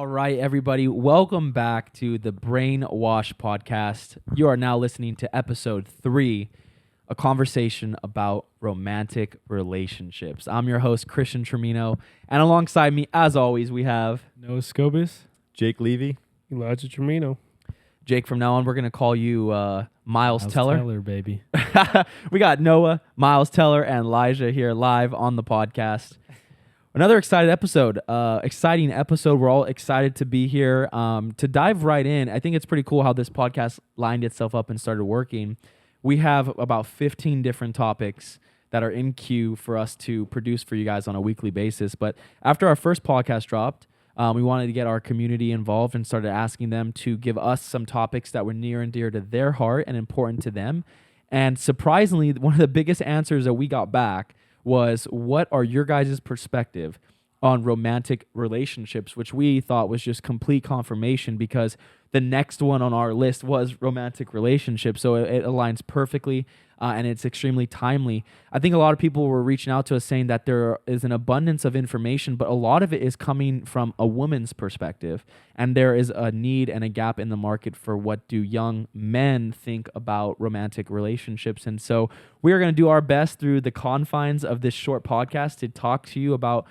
All right, everybody, welcome back to the Brainwash podcast. You are now listening to episode 3, a conversation about romantic relationships. I'm your host, Christian Tremino, and alongside me, as always, we have Noah Scobus, Jake Levy. Elijah Tremino. Jake. From now on, we're going to call you Miles Teller. Baby. We got Noah, Miles Teller, and Elijah here live on the podcast. Another exciting episode. We're all excited to be here. To dive right in, I think it's pretty cool how this podcast lined itself up and started working. We have about 15 different topics that are in queue for us to produce for you guys on a weekly basis. But after our first podcast dropped, we wanted to get our community involved and started asking them to give us some topics that were near and dear to their heart and important to them. And surprisingly, one of the biggest answers that we got back was, what are your guys' perspective on romantic relationships, which we thought was just complete confirmation because the next one on our list was romantic relationships. So it aligns perfectly and it's extremely timely. I think a lot of people were reaching out to us saying that there is an abundance of information, but a lot of it is coming from a woman's perspective. And there is a need and a gap in the market for what do young men think about romantic relationships. And so we are going to do our best through the confines of this short podcast to talk to you about,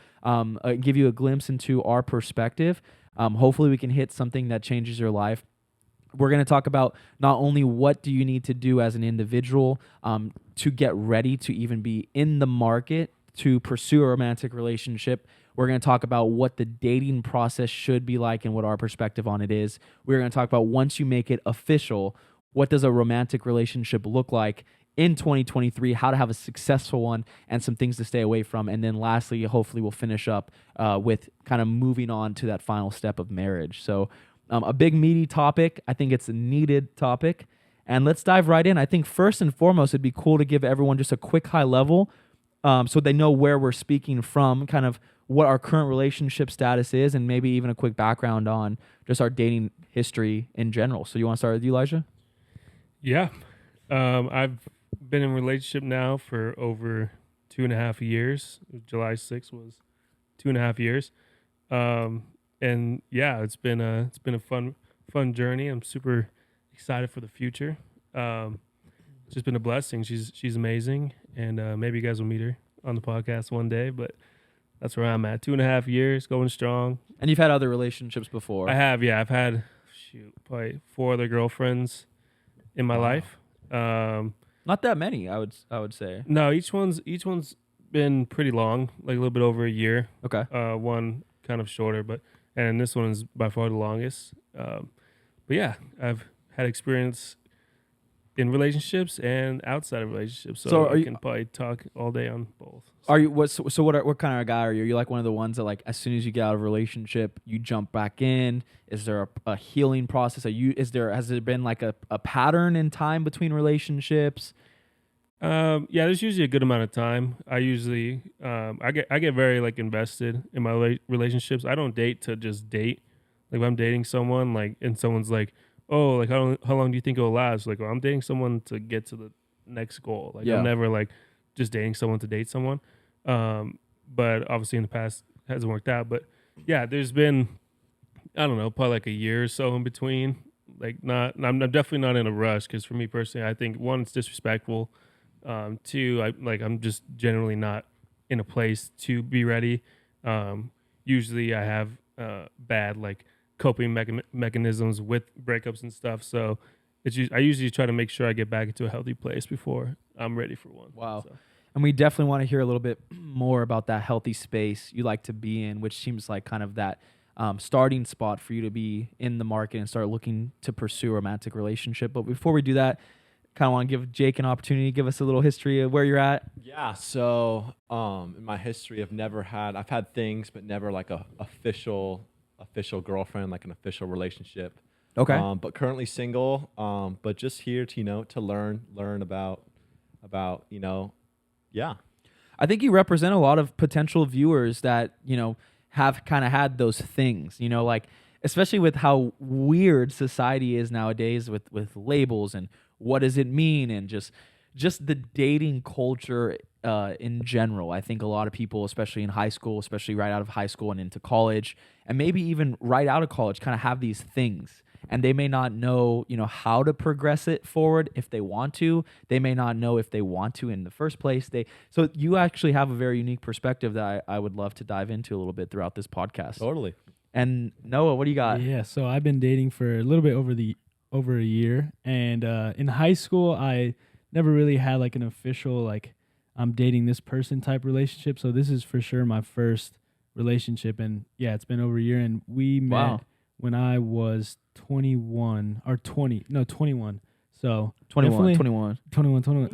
give you a glimpse into our perspective. Hopefully we can hit something that changes your life. We're going to talk about not only what do you need to do as an individual to get ready to even be in the market to pursue a romantic relationship. We're going to talk about what the dating process should be like and what our perspective on it is. We're going to talk about, once you make it official, what does a romantic relationship look like in 2023, how to have a successful one, and some things to stay away from. And then lastly, hopefully we'll finish up with kind of moving on to that final step of marriage. So a big meaty topic. I think it's a needed topic. And let's dive right in. I think first and foremost, it'd be cool to give everyone just a quick high level so they know where we're speaking from, kind of what our current relationship status is, and maybe even a quick background on just our dating history in general. So you want to start with you, Elijah? Yeah. I've been in a relationship now for over 2.5 years. July 6th was 2.5 years. And yeah, it's been a fun journey. I'm super excited for the future. It's just been a blessing. She's amazing, and maybe you guys will meet her on the podcast one day. But that's where I'm at. 2.5 years, going strong. And you've had other relationships before. I have, yeah. I've had probably 4 other girlfriends in my life. Not that many, I would say. No, each one's been pretty long, like a little bit over a year. Okay. One kind of shorter, and this one is by far the longest. But yeah, I've had experience in relationships and outside of relationships, so I can probably talk all day on both. Are you what kind of guy are you? Are you like one of the ones that, like, as soon as you get out of a relationship, you jump back in? Is there a healing process? Has there been like a pattern in time between relationships? Yeah, there's usually a good amount of time. I usually I get very like invested in my relationships. I don't date to just date. Like, if I'm dating someone, like, and someone's like, oh, like, how long do you think it'll last? Like, well, I'm dating someone to get to the next goal. Like, I'm never like just dating someone to date someone. But obviously in the past it hasn't worked out. But yeah, there's been, I don't know, probably like a year or so in between. Like, I'm definitely not in a rush, because for me personally, I think, 1, it's disrespectful. 2, I'm just generally not in a place to be ready. Usually I have bad like coping mechanisms with breakups and stuff. So I usually try to make sure I get back into a healthy place before I'm ready for one. Wow. So. And we definitely want to hear a little bit more about that healthy space you like to be in, which seems like kind of that starting spot for you to be in the market and start looking to pursue a romantic relationship. But before we do that, kind of want to give Jake an opportunity to give us a little history of where you're at. Yeah, so in my history, I've had things, but never like a official girlfriend, like an official relationship. Okay. But currently single. But just here to learn about yeah. I think you represent a lot of potential viewers that, have kind of had those things, like, especially with how weird society is nowadays with labels and what does it mean, and just just the dating culture in general. I think a lot of people, especially in high school, especially right out of high school and into college, and maybe even right out of college, kind of have these things. And they may not know, how to progress it forward if they want to. They may not know if they want to in the first place. So you actually have a very unique perspective that I would love to dive into a little bit throughout this podcast. Totally. And Noah, what do you got? Yeah, so I've been dating for a little bit over a year, and in high school I never really had like an official like I'm dating this person type relationship. So this is for sure my first relationship, and yeah, it's been over a year, and we met when I was 21 or 20. No, 21. So 21.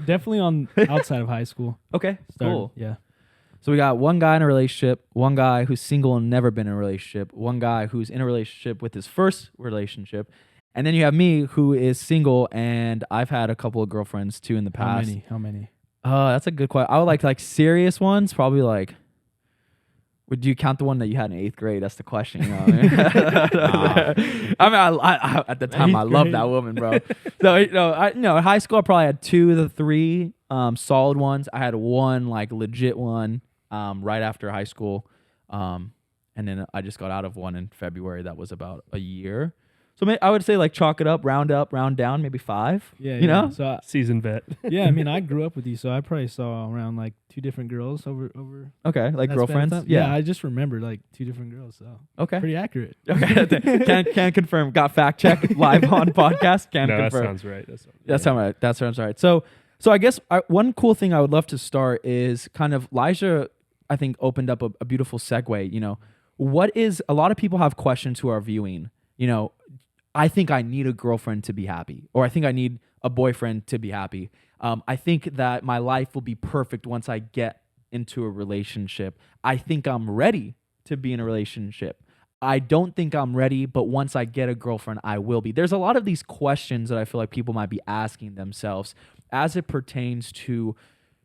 Definitely on outside of high school. Okay, cool. Yeah. So we got one guy in a relationship, one guy who's single and never been in a relationship, one guy who's in a relationship with his first relationship, and then you have me who is single and I've had a couple of girlfriends too in the past. How many? That's a good question. I would like serious ones, probably like. Would you count the one that you had in 8th grade? That's the question. You know what I mean? I at the time I loved that woman, bro. So in high school I probably had 2 to 3 solid ones. I had one like legit one right after high school, and then I just got out of one in February. That was about a year. So I would say like chalk it up, round down, maybe 5. Yeah, you know. So seasoned vet. Yeah, I mean, I grew up with you, so I probably saw around like 2 different girls over. Okay, like girlfriends. Yeah, I just remembered like 2 different girls. So okay, pretty accurate. Okay, can confirm. Got fact check live on podcast. Can confirm. That sounds right. That sounds right. So I guess one cool thing I would love to start is kind of Elijah. I think opened up a beautiful segue. What is a lot of people have questions who are viewing. I think I need a girlfriend to be happy, or I think I need a boyfriend to be happy. I think that my life will be perfect once I get into a relationship. I think I'm ready to be in a relationship. I don't think I'm ready, but once I get a girlfriend, I will be. There's a lot of these questions that I feel like people might be asking themselves as it pertains to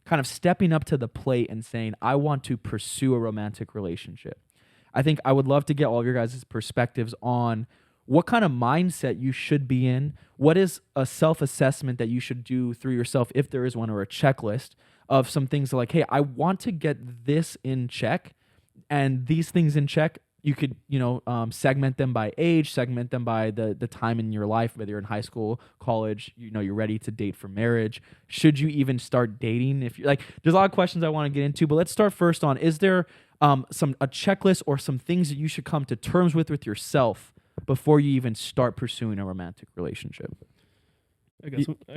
kind of stepping up to the plate and saying, I want to pursue a romantic relationship. I think I would love to get all of your guys' perspectives on what kind of mindset you should be in. What is a self-assessment that you should do through yourself, if there is one, or a checklist of some things like, hey, I want to get this in check, and these things in check, you could, segment them by age, segment them by the time in your life, whether you're in high school, college, you're ready to date for marriage. Should you even start dating? If you're like, there's a lot of questions I want to get into, but let's start first on, is there a checklist or some things that you should come to terms with yourself before you even start pursuing a romantic relationship? I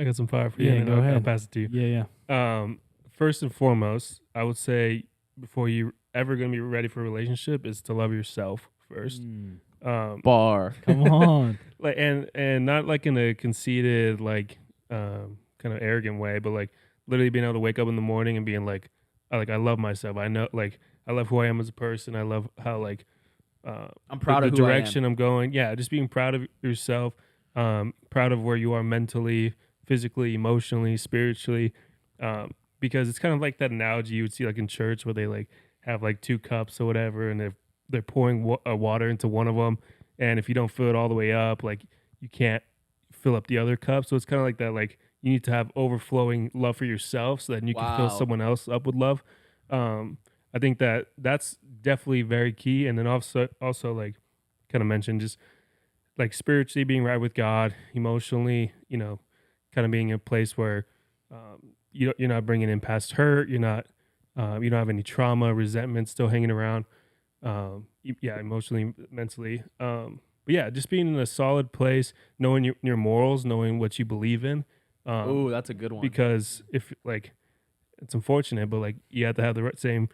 got some fire for you. Yeah, go ahead. I'll pass it to you. Yeah. First and foremost, I would say before you ever going to be ready for a relationship is to love yourself first. Bar. Come on. Like and not like in a conceited kind of arrogant way, but like literally being able to wake up in the morning and being like I love myself. I know I love who I am as a person. I love how I'm proud of the who direction I am. I'm going. Yeah, just being proud of yourself, proud of where you are mentally, physically, emotionally, spiritually. Because it's kind of like that analogy you would see like in church where they like have like 2 cups or whatever, and they're pouring water into one of them, and if you don't fill it all the way up, like you can't fill up the other cup. So it's kind of like that. Like you need to have overflowing love for yourself so that you can fill someone else up with love. I think that's definitely very key. And then also like kind of mentioned, just like spiritually being right with God, emotionally, kind of being in a place where you're not bringing in past hurt. You don't have any trauma, resentment still hanging around. Emotionally, mentally. But yeah, just being in a solid place, knowing your morals, knowing what you believe in. Oh, that's a good one. Because if it's unfortunate, but like you have to have the same.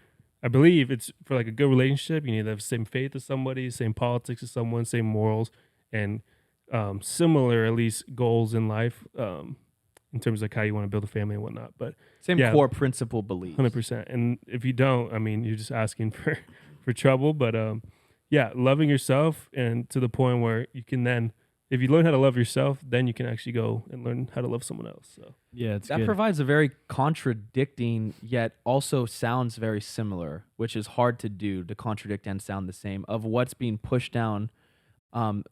I believe it's for like a good relationship. You need to have the same faith as somebody, same politics as someone, same morals, and similar at least goals in life in terms of like how you want to build a family and whatnot. But same core principle beliefs. 100%. And if you don't, I mean, you're just asking for trouble. But loving yourself, and to the point where you can then, if you learn how to love yourself, then you can actually go and learn how to love someone else. So yeah, it's that good. provides a very contradicting yet also sounds very similar, which is hard to do, to contradict and sound the same, of what's being pushed down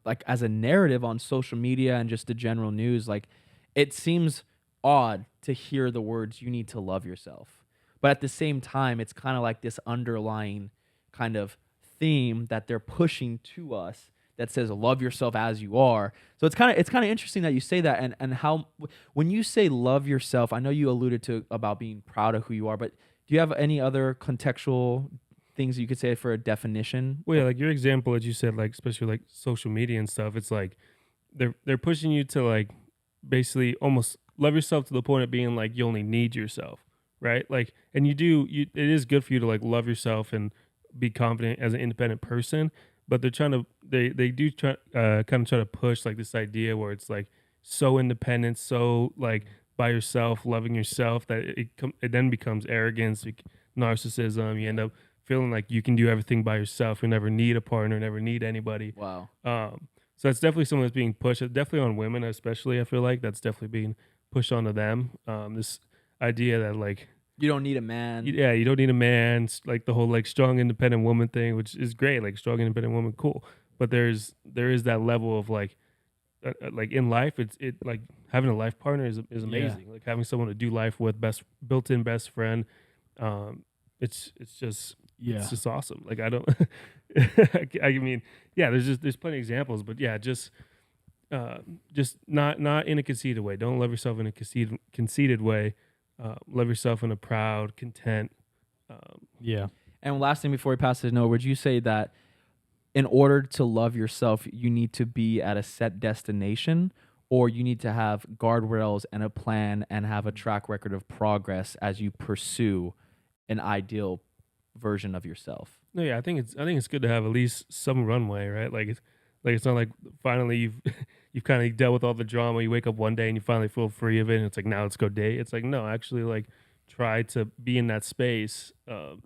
like as a narrative on social media and just the general news. Like it seems odd to hear the words, you need to love yourself. But at the same time, it's kind of like this underlying kind of theme that they're pushing to us that says love yourself as you are. So it's kind of interesting that you say that, and how when you say love yourself, I know you alluded to about being proud of who you are, but do you have any other contextual things you could say for a definition? Well, yeah, like your example that you said, like especially like social media and stuff, it's like they're pushing you to like basically almost love yourself to the point of being like you only need yourself, right? Like, and it is good for you to like love yourself and be confident as an independent person, but they do try kind of try to push like this idea where it's like so independent, so like by yourself, loving yourself, that it then becomes arrogance, narcissism. You end up feeling like you can do everything by yourself. You never need a partner, never need anybody. Wow. So that's definitely something that's being pushed. It's definitely on women, especially. I feel like that's definitely being pushed onto them. This idea that like You don't need a man. you don't need a man. Like the whole like strong independent woman thing, which is great. Like strong independent woman, cool. But there is that level of like in life, it like having a life partner is amazing. Like having someone to do life with, built-in best friend. It's just awesome. Like I don't, I mean, yeah, there's plenty of examples, but yeah, just not in a conceited way. Don't love yourself in a conceited way. Love yourself in a proud, content. And last thing before we pass it, Noah, would you say that in order to love yourself, you need to be at a set destination, or you need to have guardrails and a plan and have a track record of progress as you pursue an ideal version of yourself? No, yeah, I think it's good to have at least some runway, right? Like it's not like finally you've kind of dealt with all the drama. You wake up one day and you finally feel free of it, and it's like now let's go date. It's like no, actually like try to be in that space.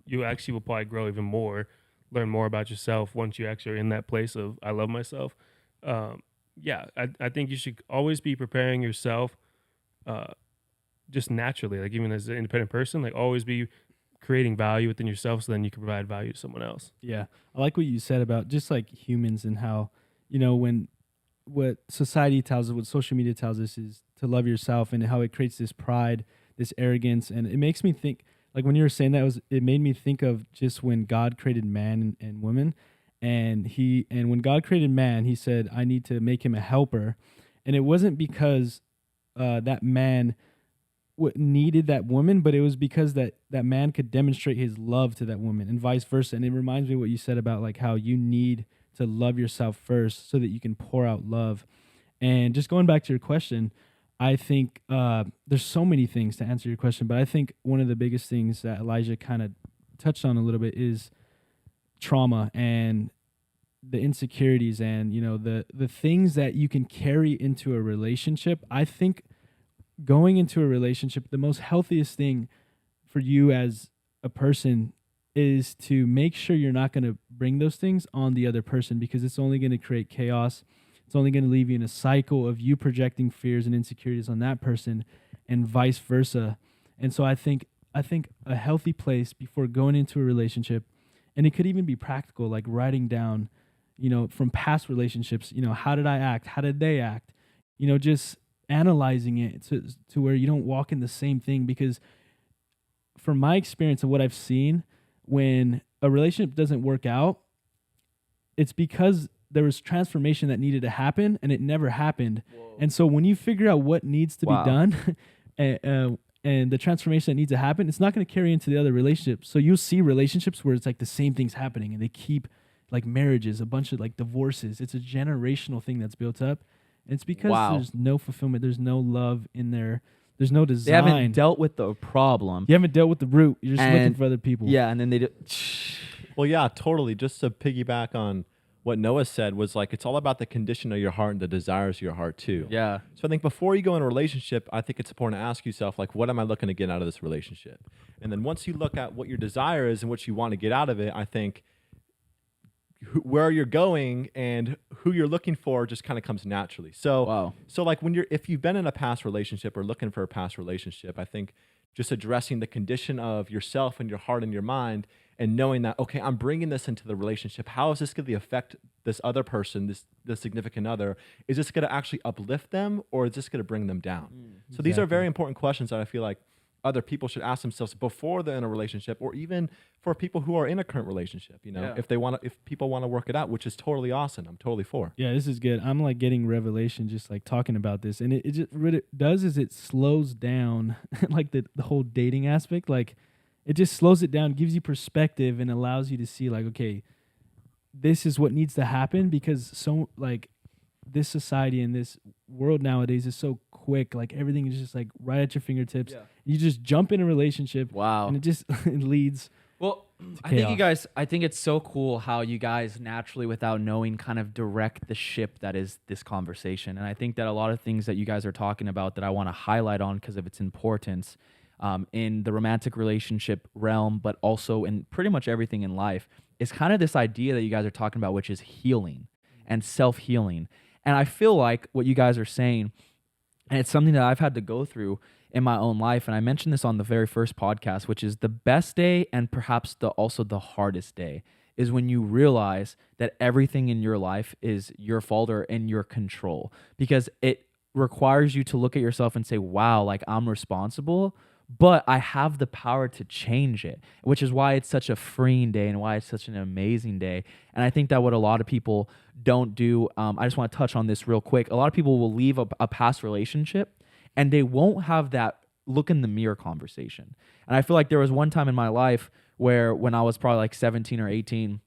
You actually will probably grow even more, learn more about yourself once you actually are in that place of I love myself. I think you should always be preparing yourself, just naturally, like even as an independent person, like always be creating value within yourself so then you can provide value to someone else. Yeah. I like what you said about just like humans and how, what society tells us, what social media tells us is to love yourself, and how it creates this pride, this arrogance. And it makes me think, like when you were saying that, it made me think of just when God created man and woman, and when God created man, he said, I need to make him a helper. And it wasn't because that man needed that woman, but it was because that man could demonstrate his love to that woman, and vice versa. And it reminds me of what you said about like how you need to love yourself first so that you can pour out love. And just going back to your question, I think there's so many things to answer your question, but I think one of the biggest things that Elijah kind of touched on a little bit is trauma and the insecurities and the things that you can carry into a relationship. I think going into a relationship, the most healthiest thing for you as a person is to make sure you're not going to bring those things on the other person, because it's only going to create chaos. It's only going to leave you in a cycle of you projecting fears and insecurities on that person and vice versa. And so I think a healthy place before going into a relationship, and it could even be practical, like writing down, from past relationships, how did I act? How did they act? Just analyzing it to where you don't walk in the same thing. Because from my experience and what I've seen, when a relationship doesn't work out, it's because there was transformation that needed to happen and it never happened. Whoa. And so when you figure out what needs to be done and the transformation that needs to happen, it's not going to carry into the other relationships. So you'll see relationships where it's like the same thing's happening, and they keep, like marriages, a bunch of like divorces. It's a generational thing that's built up. And it's because there's no fulfillment. There's no love in there. There's no design. They haven't dealt with the problem. You haven't dealt with the root. You're just looking for other people. Yeah, and then they do. Well, yeah, totally. Just to piggyback on what Noah said, was like it's all about the condition of your heart and the desires of your heart too. Yeah. So I think before you go in a relationship, I think it's important to ask yourself, like, what am I looking to get out of this relationship? And then once you look at what your desire is and what you want to get out of it, I think where you're going and who you're looking for just kind of comes naturally. So like if you've been in a past relationship or looking for a past relationship, I think just addressing the condition of yourself and your heart and your mind, and knowing that, okay, I'm bringing this into the relationship. How is this going to affect this other person, this significant other? Is this going to actually uplift them, or is this going to bring them down? So these are Exactly. very important questions that I feel like other people should ask themselves before they're in a relationship, or even for people who are in a current relationship. Yeah. If people want to work it out, which is totally awesome. I'm totally for. Yeah, this is good. I'm like getting revelation just like talking about this. And it just what it does is it slows down like the whole dating aspect. Like it just slows it down, gives you perspective, and allows you to see like, okay, this is what needs to happen, because so like this society and this world nowadays is so quick. Like everything is just like right at your fingertips. Yeah. You just jump in a relationship Wow. and it just it leads. Well, I think you chaos. guys, I think it's so cool how you guys naturally, without knowing, kind of direct the ship that is this conversation. And I think that a lot of things that you guys are talking about that I want to highlight on because of its importance in the romantic relationship realm, but also in pretty much everything in life, is kind of this idea that you guys are talking about, which is healing and self-healing. And I feel like what you guys are saying, and it's something that I've had to go through in my own life, and I mentioned this on the very first podcast, which is the best day and perhaps also the hardest day is when you realize that everything in your life is your fault or in your control, because it requires you to look at yourself and say, wow, like I'm responsible, but I have the power to change it, which is why it's such a freeing day and why it's such an amazing day. And I think that what a lot of people don't do, I just want to touch on this real quick. A lot of people will leave a past relationship and they won't have that look in the mirror conversation. And I feel like there was one time in my life where when I was probably like 17 or 18,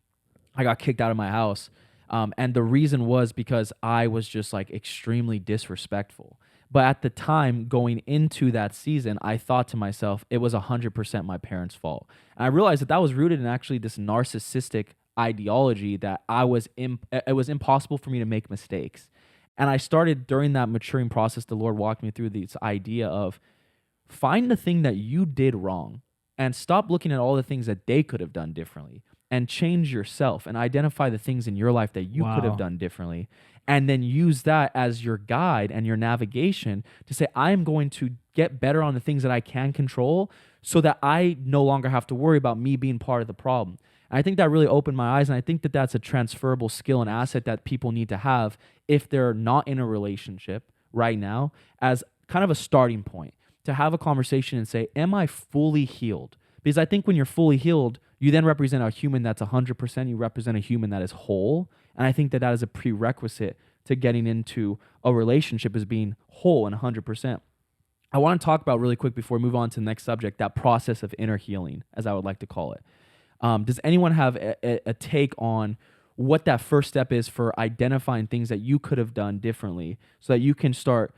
I got kicked out of my house. And the reason was because I was just like extremely disrespectful. But at the time going into that season, I thought to myself, it was 100% my parents' fault. And I realized that was rooted in actually this narcissistic ideology that it was impossible for me to make mistakes. And I started during that maturing process, the Lord walked me through this idea of find the thing that you did wrong and stop looking at all the things that they could have done differently, and change yourself and identify the things in your life that you could have done differently. And then use that as your guide and your navigation to say, I'm going to get better on the things that I can control so that I no longer have to worry about me being part of the problem. And I think that really opened my eyes. And I think that that's a transferable skill and asset that people need to have if they're not in a relationship right now, as kind of a starting point to have a conversation and say, am I fully healed? Because I think when you're fully healed, you then represent a human that's 100%. You represent a human that is whole. And I think that that is a prerequisite to getting into a relationship, is being whole and 100%. I want to talk about really quick before we move on to the next subject, that process of inner healing, as I would like to call it. Does anyone have a take on what that first step is for identifying things that you could have done differently so that you can start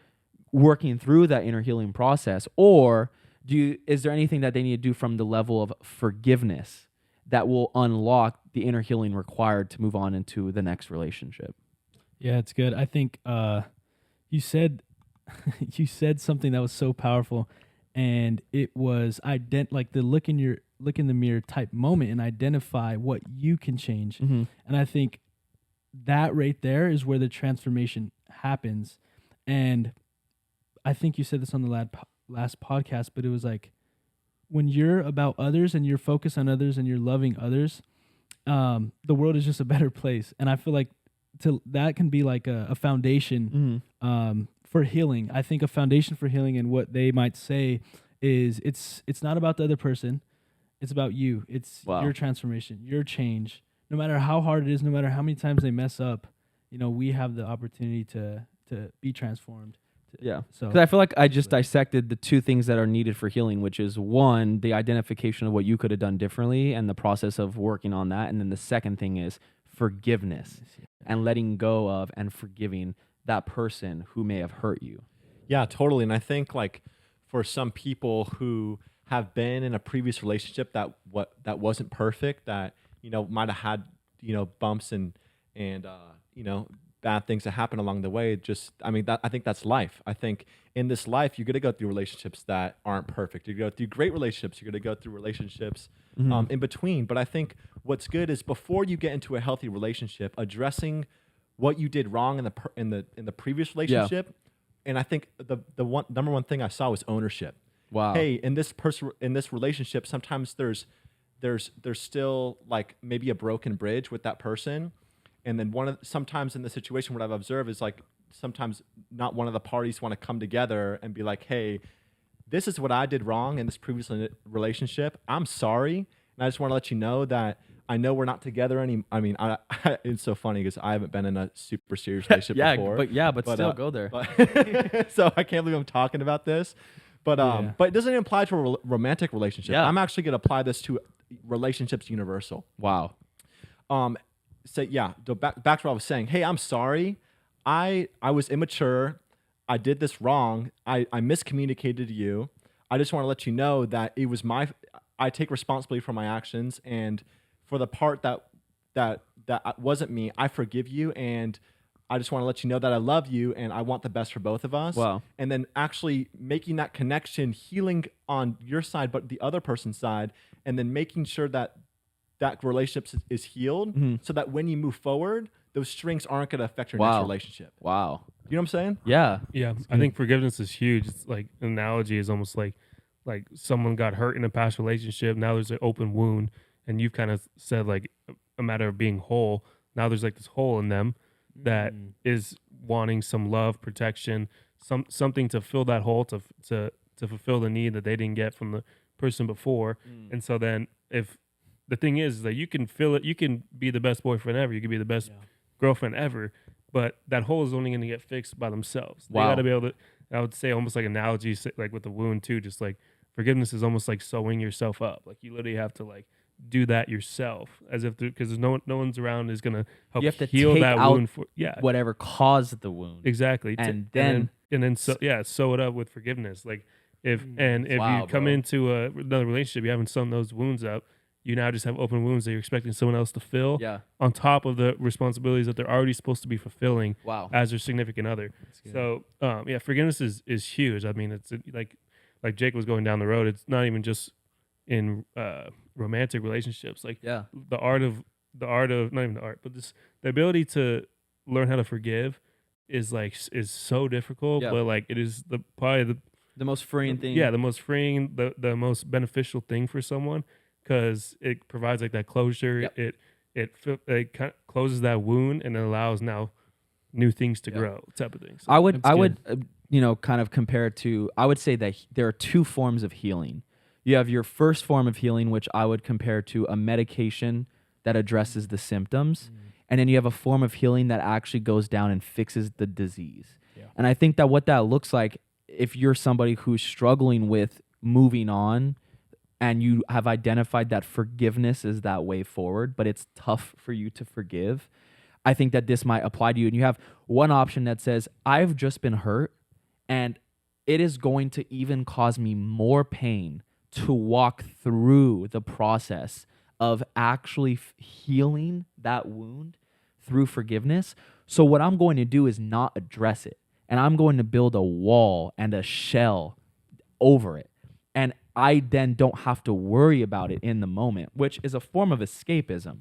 working through that inner healing process? Or is there anything that they need to do from the level of forgiveness that will unlock the inner healing required to move on into the next relationship? Yeah, it's good. I think you said you said something that was so powerful, and it was like the look in the mirror type moment and identify what you can change. Mm-hmm. And I think that right there is where the transformation happens. And I think you said this on the last podcast, but it was like when you're about others and you're focused on others and you're loving others, the world is just a better place. And I feel like that can be like a foundation for healing. I think a foundation for healing, and what they might say is it's not about the other person. It's about you. It's your transformation, your change. No matter how hard it is, no matter how many times they mess up, we have the opportunity to be transformed. Yeah. So Because I feel like I just dissected the two things that are needed for healing, which is one, the identification of what you could have done differently and the process of working on that. And then the second thing is forgiveness and letting go of and forgiving that person who may have hurt you. Yeah, totally. And I think like for some people who have been in a previous relationship that wasn't perfect, that might have had bumps and bad things that happen along the way. I think that's life. I think in this life you're gonna go through relationships that aren't perfect. You're gonna go through great relationships. You're gonna go through relationships in between. But I think what's good is before you get into a healthy relationship, addressing what you did wrong in the previous relationship. Yeah. And I think the number one thing I saw was ownership. Wow. Hey, in this relationship, sometimes there's there's still like maybe a broken bridge with that person. And then sometimes in the situation, what I've observed is like sometimes not one of the parties want to come together and be like, hey, this is what I did wrong in this previous relationship. I'm sorry. And I just want to let you know that I know we're not together any. I mean, it's so funny because I haven't been in a super serious relationship before. But still go there. So I can't believe I'm talking about this. But it doesn't apply to a romantic relationship. Yeah. I'm actually going to apply this to relationships universal. Wow. So back to what I was saying. Hey, I'm sorry. I was immature. I did this wrong. I miscommunicated to you. I just want to let you know that it was I take responsibility for my actions, and for the part that wasn't me, I forgive you, and I just want to let you know that I love you and I want the best for both of us. Wow. And then actually making that connection, healing on your side, but the other person's side, and then making sure that relationship is healed, so that when you move forward, those strings aren't going to affect your next relationship. Wow. You know what I'm saying? Yeah. Yeah, I think forgiveness is huge. It's like an analogy is almost like someone got hurt in a past relationship. Now there's an open wound, and you've kind of said like a matter of being whole. Now there's like this hole in them that is wanting some love, protection, something to fill that hole, to fulfill the need that they didn't get from the person before. And so then if the thing is that you can fill it, you can be the best boyfriend ever, you can be the best girlfriend ever, but that hole is only going to get fixed by themselves. They got to be able to, I would say almost like analogy, like with the wound too, just like forgiveness is almost like sewing yourself up. Like you literally have to like do that yourself, as if because no one's around is going to help You have to heal take that out wound whatever caused the wound. Exactly. And then sew it up with forgiveness. Like if you come into another relationship, you haven't sewn those wounds up, you now just have open wounds that you're expecting someone else to fill. Yeah. On top of the responsibilities that they're already supposed to be fulfilling. Wow. As their significant other. So forgiveness is huge. I mean, it's like Jake was going down the road. It's not even just in romantic relationships. Like the art of not even the art, but the ability to learn how to forgive is so difficult. But like it is probably the most freeing thing. Yeah, the most freeing, the most beneficial thing for someone, because it provides like that closure. Yep. It kind of closes that wound and it allows now new things to grow, type of thing. So I would kind of compare it to, I would say that there are two forms of healing. You have your first form of healing, which I would compare to a medication that addresses the symptoms. And then you have a form of healing that actually goes down and fixes the disease. Yeah. And I think that what that looks like, if you're somebody who's struggling with moving on and you have identified that forgiveness is that way forward, but it's tough for you to forgive, I think that this might apply to you. And you have one option that says, I've just been hurt and it is going to even cause me more pain to walk through the process of actually healing that wound through forgiveness. So what I'm going to do is not address it. And I'm going to build a wall and a shell over it. And I then don't have to worry about it in the moment, which is a form of escapism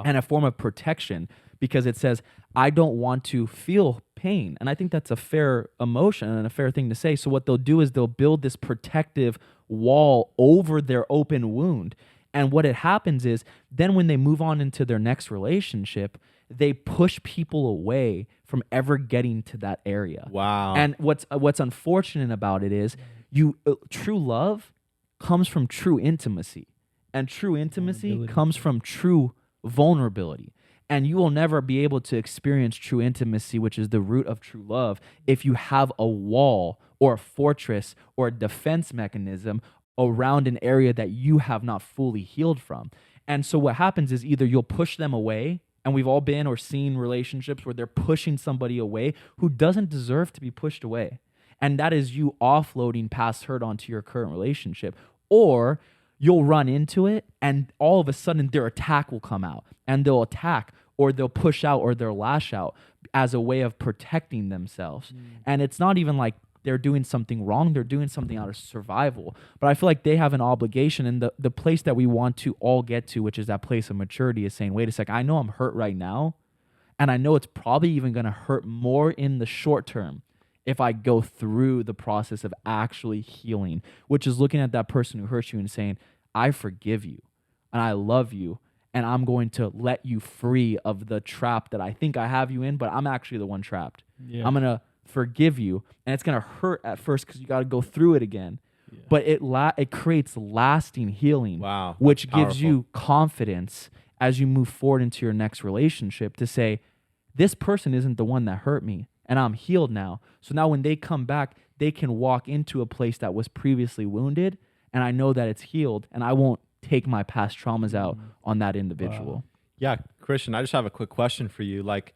and a form of protection, because it says, I don't want to feel pain. And I think that's a fair emotion and a fair thing to say. So what they'll do is they'll build this protective wall over their open wound. And what it happens is then when they move on into their next relationship, they push people away from ever getting to that area. Wow. And what's unfortunate about it is true love comes from true intimacy, and true intimacy comes from true vulnerability. And you will never be able to experience true intimacy, which is the root of true love, if you have a wall or a fortress or a defense mechanism around an area that you have not fully healed from. And so what happens is either you'll push them away, and we've all been or seen relationships where they're pushing somebody away who doesn't deserve to be pushed away. And that is you offloading past hurt onto your current relationship. Or you'll run into it and all of a sudden their attack will come out, and they'll attack or they'll push out or they'll lash out as a way of protecting themselves. And it's not even like they're doing something wrong. They're doing something out of survival. But I feel like they have an obligation, and the place that we want to all get to, which is that place of maturity, is saying, wait a second, I know I'm hurt right now, and I know it's probably even going to hurt more in the short term if I go through the process of actually healing, which is looking at that person who hurts you and saying, I forgive you. and I love you, and I'm going to let you free of the trap that I think I have you in, but I'm actually the one trapped. Yeah. I'm going to forgive you, and it's going to hurt at first because you got to go through it again. Yeah. But it creates lasting healing, Wow, which that's gives powerful. you confidence as you move forward into your next relationship to say, this person isn't the one that hurt me, and I'm healed now. So now when they come back, they can walk into a place that was previously wounded, and I know that it's healed, and I won't take my past traumas out on that individual. Yeah, Christian, I just have a quick question for you. Like,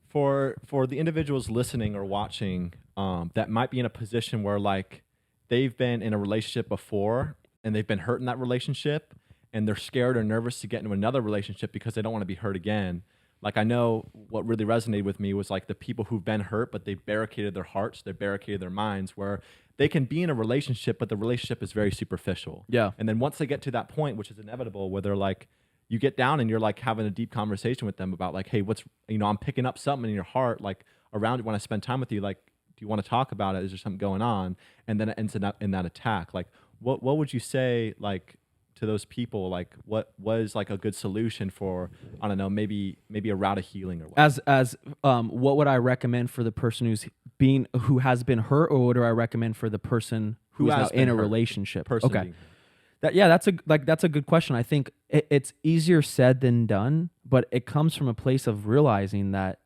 for the individuals listening or watching that might be in a position where like they've been in a relationship before and they've been hurt in that relationship and they're scared or nervous to get into another relationship because they don't want to be hurt again. Like, I know what really resonated with me was like the people who've been hurt, but they barricaded their hearts, they barricaded their minds, where they can be in a relationship, but the relationship is very superficial. Yeah. And then once they get to that point, which is inevitable, where they're like, you get down and you're like having a deep conversation with them about like, hey, what's, I'm picking up something in your heart, like around it when I spend time with you, like, do you want to talk about it? Is there something going on? And then it ends in that attack. Like, what would you say, like, to those people? Like, what was like a good solution for, I don't know, maybe a route of healing or what? What would I recommend for the person who has been hurt, or what do I recommend for the person who's now in a relationship? Okay. That's a good question. I think it's easier said than done, but it comes from a place of realizing that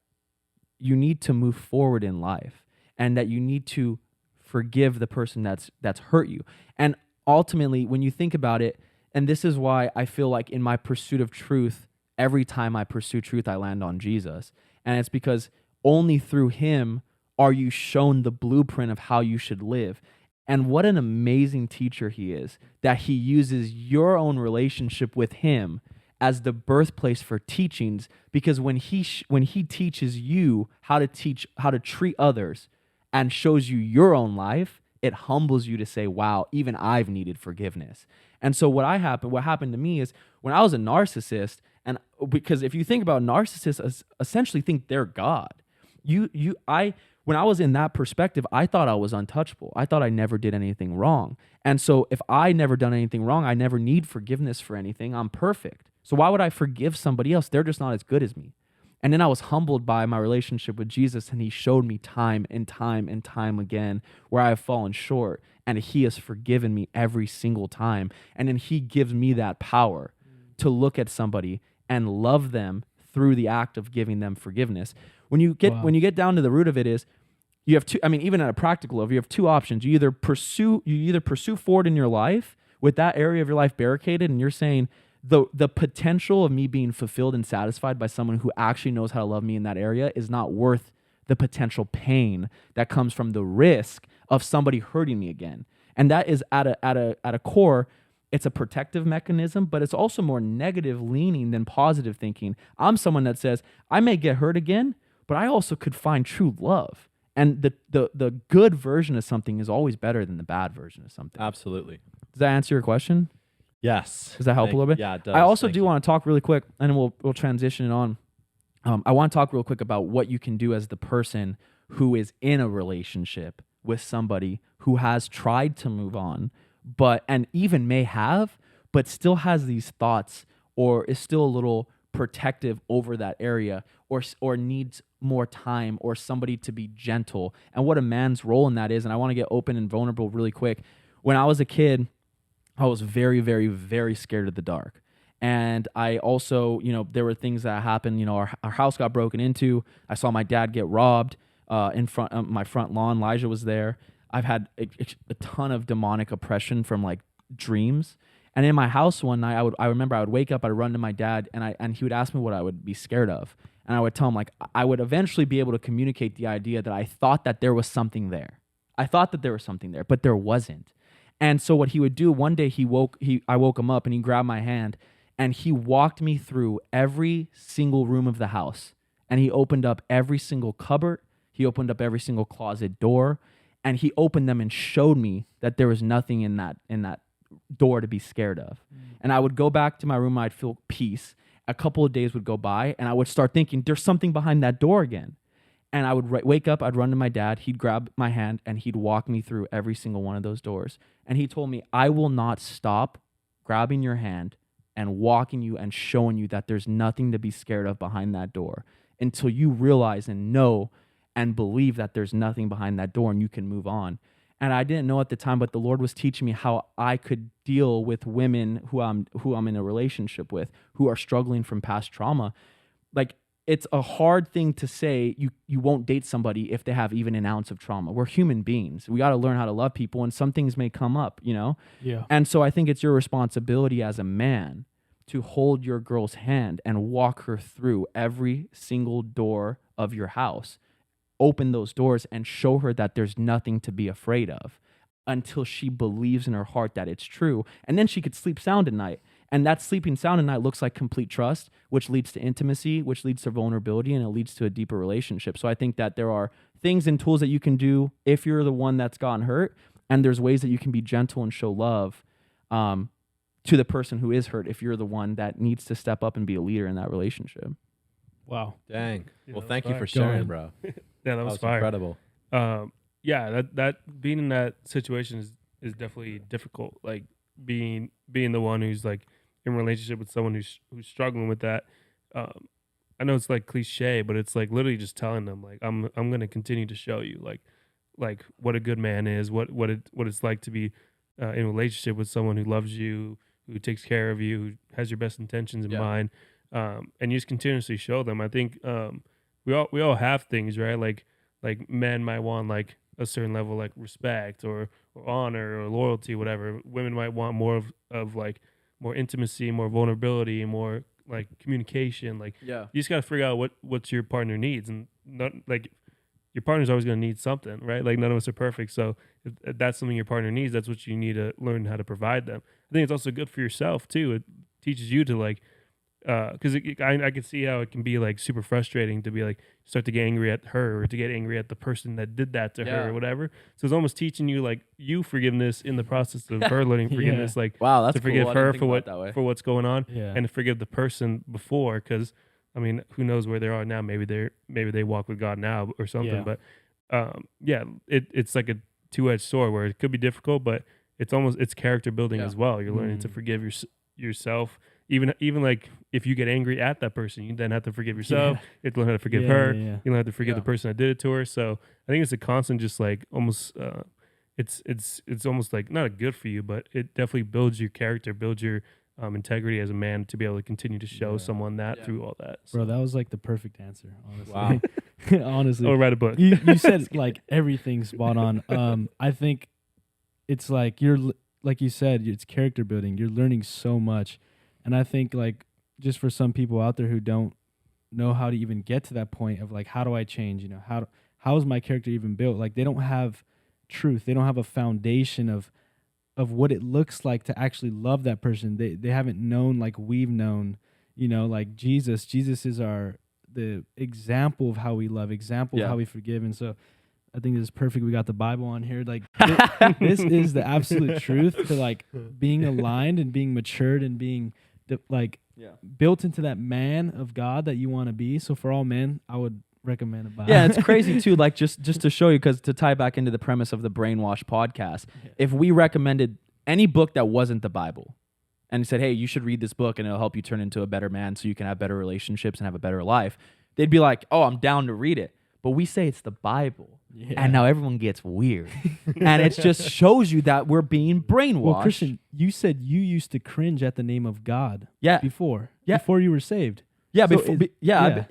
you need to move forward in life and that you need to forgive the person that's hurt you. And ultimately, when you think about it, and this is why I feel like in my pursuit of truth, every time I pursue truth, I land on Jesus. And it's because only through him are you shown the blueprint of how you should live. And what an amazing teacher he is, that he uses your own relationship with him as the birthplace for teachings, because when he teaches you how to treat others and shows you your own life, it humbles you to say, wow, even I've needed forgiveness. And so what happened to me is when I was a narcissist, and because if you think about narcissists, essentially think they're God. When I was in that perspective, I thought I was untouchable. I thought I never did anything wrong. And so if I never done anything wrong, I never need forgiveness for anything. I'm perfect. So why would I forgive somebody else? They're just not as good as me. And then I was humbled by my relationship with Jesus, and he showed me time and time and time again where I have fallen short, and he has forgiven me every single time. And then he gives me that power to look at somebody and love them through the act of giving them forgiveness. When you get down to the root of it is, you have two, even at a practical level, you have two options. You either pursue forward in your life with that area of your life barricaded, and you're saying, the potential of me being fulfilled and satisfied by someone who actually knows how to love me in that area is not worth the potential pain that comes from the risk of somebody hurting me again. And that is at a core, it's a protective mechanism, but it's also more negative leaning than positive thinking. I'm someone that says, I may get hurt again, but I also could find true love. And the good version of something is always better than the bad version of something. Absolutely. Does that answer your question? Yes. Does that help a little bit? Yeah, it does. I also do want to talk really quick, and then we'll transition it on. I want to talk real quick about what you can do as the person who is in a relationship with somebody who has tried to move on, and even may have, but still has these thoughts or is still a little protective over that area, or needs more time or somebody to be gentle, and what a man's role in that is. And I want to get open and vulnerable really quick. When I was a kid, I was very, very, very scared of the dark. And I also, there were things that happened. Our house got broken into. I saw my dad get robbed in front of my front lawn. Elijah was there. I've had a ton of demonic oppression from like dreams. And in my house one night, I remember I would wake up, I'd run to my dad, and he would ask me what I would be scared of. And I would tell him, like, I would eventually be able to communicate the idea that I thought that there was something there. I thought that there was something there, but there wasn't. And so what he would do, one day I woke him up and he grabbed my hand and he walked me through every single room of the house. And he opened up every single cupboard. He opened up every single closet door, and he opened them and showed me that there was nothing in that door to be scared of. And I would go back to my room and I'd feel peace. A couple of days would go by and I would start thinking there's something behind that door again. And I would wake up, I'd run to my dad, he'd grab my hand and he'd walk me through every single one of those doors. And he told me, I will not stop grabbing your hand and walking you and showing you that there's nothing to be scared of behind that door until you realize and know and believe that there's nothing behind that door and you can move on. And I didn't know at the time, but the Lord was teaching me how I could deal with women who I'm in a relationship with, who are struggling from past trauma. Like, it's a hard thing to say you won't date somebody if they have even an ounce of trauma. We're human beings. We got to learn how to love people, and some things may come up, you know? Yeah. And so I think it's your responsibility as a man to hold your girl's hand and walk her through every single door of your house. Open those doors and show her that there's nothing to be afraid of until she believes in her heart that it's true. And then she could sleep sound at night. And that sleeping sound at night looks like complete trust, which leads to intimacy, which leads to vulnerability, and it leads to a deeper relationship. So I think that there are things and tools that you can do if you're the one that's gotten hurt, and there's ways that you can be gentle and show love to the person who is hurt if you're the one that needs to step up and be a leader in that relationship. Wow. Dang. Yeah, Well, that's thank you fire. for Go sharing, ahead. bro. Yeah, that was fire. Incredible. Yeah, that being in that situation is definitely difficult. Like being the one who's like in a relationship with someone who's struggling with that. I know it's like cliche, but it's like literally just telling them like I'm gonna continue to show you like what a good man is, what it's like to be in a relationship with someone who loves you, who takes care of you, who has your best intentions in mind, and you just continuously show them. I think we all have things, right? Like men might want like a certain level like respect or honor or loyalty, whatever. Women might want more of like more intimacy, more vulnerability, more like communication. Like you just gotta figure out what's your partner needs, and not like your partner's always gonna need something, right? Like none of us are perfect, so if that's something your partner needs, that's what you need to learn how to provide them. I think it's also good for yourself too. It teaches you to like, because I can see how it can be like super frustrating to be like start to get angry at her or to get angry at the person that did that to her or whatever. So it's almost teaching you like you forgiveness in the process of her learning forgiveness, like wow, that's to forgive cool. I didn't her think for what's going on, Yeah. and to forgive the person before. Because I mean, who knows where they are now? Maybe they walk with God now or something. Yeah. But it's like a two-edged sword where it could be difficult, but it's character building as well. You're learning to forgive yourself. Even like if you get angry at that person, you then have to forgive yourself. Yeah. You have to learn how to forgive her. You learn how to forgive the person that did it to her. So I think it's a constant, just like almost, it's almost like not a good for you, but it definitely builds your character, builds your integrity as a man to be able to continue to show someone that through all that. So. Bro, that was like the perfect answer, honestly. Wow. Honestly. Or write a book. You said like everything spot on. I think it's like like you said, it's character building. You're learning so much. And I think like just for some people out there who don't know how to even get to that point of like, how do I change? You know, how is my character even built? Like they don't have truth. They don't have a foundation of what it looks like to actually love that person. They haven't known like we've known, you know, like Jesus. Jesus is the example of how we love, example of how we forgive. And so I think this is perfect. We got the Bible on here. Like this is the absolute truth to like being aligned and being matured and being built into that man of God that you want to be. So for all men, I would recommend a Bible. Yeah, it's crazy too. Like just to show you, because to tie back into the premise of the Brainwash podcast, if we recommended any book that wasn't the Bible and said, hey, you should read this book and it'll help you turn into a better man so you can have better relationships and have a better life, they'd be like, oh, I'm down to read it. But we say it's the Bible. Yeah. And now everyone gets weird. And it just shows you that we're being brainwashed. Well, Christian, you said you used to cringe at the name of God before you were saved. Yeah, so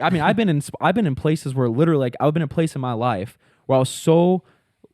I mean, I've been in places where literally, like, I've been in a place in my life where I was so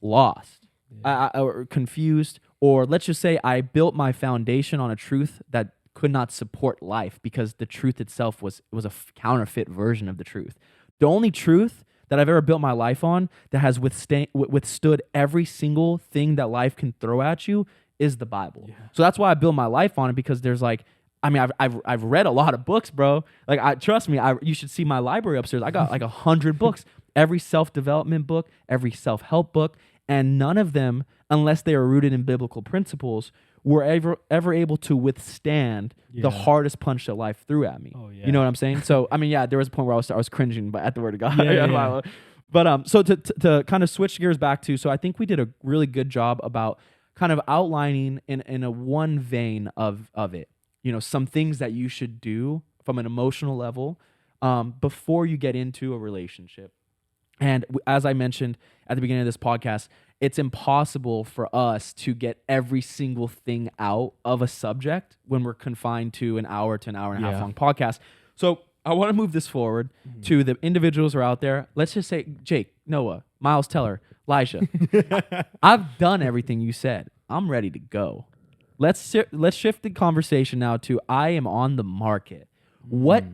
lost, or confused, or let's just say I built my foundation on a truth that could not support life because the truth itself was a counterfeit version of the truth. The only truth that I've ever built my life on that has withstood every single thing that life can throw at you is the Bible. Yeah. So that's why I build my life on it, because there's like, I mean, I've read a lot of books, bro. Like, trust me, you should see my library upstairs. I got like 100 books, every self-development book, every self-help book, and none of them, unless they are rooted in biblical principles, were ever able to withstand the hardest punch that life threw at me. Oh, yeah. You know what I'm saying? So, I mean, yeah, there was a point where I was cringing at the word of God. But so to kind of switch gears back to, so I think we did a really good job about kind of outlining in a one vein of it. some things that you should do from an emotional level before you get into a relationship. And as I mentioned at the beginning of this podcast, it's impossible for us to get every single thing out of a subject when we're confined to an hour to an hour and a half long podcast. So I want to move this forward to the individuals who are out there. Let's just say Jake, Noah, Miles Teller, Elijah. I've done everything you said. I'm ready to go. Let's shift the conversation now to I am on the market. What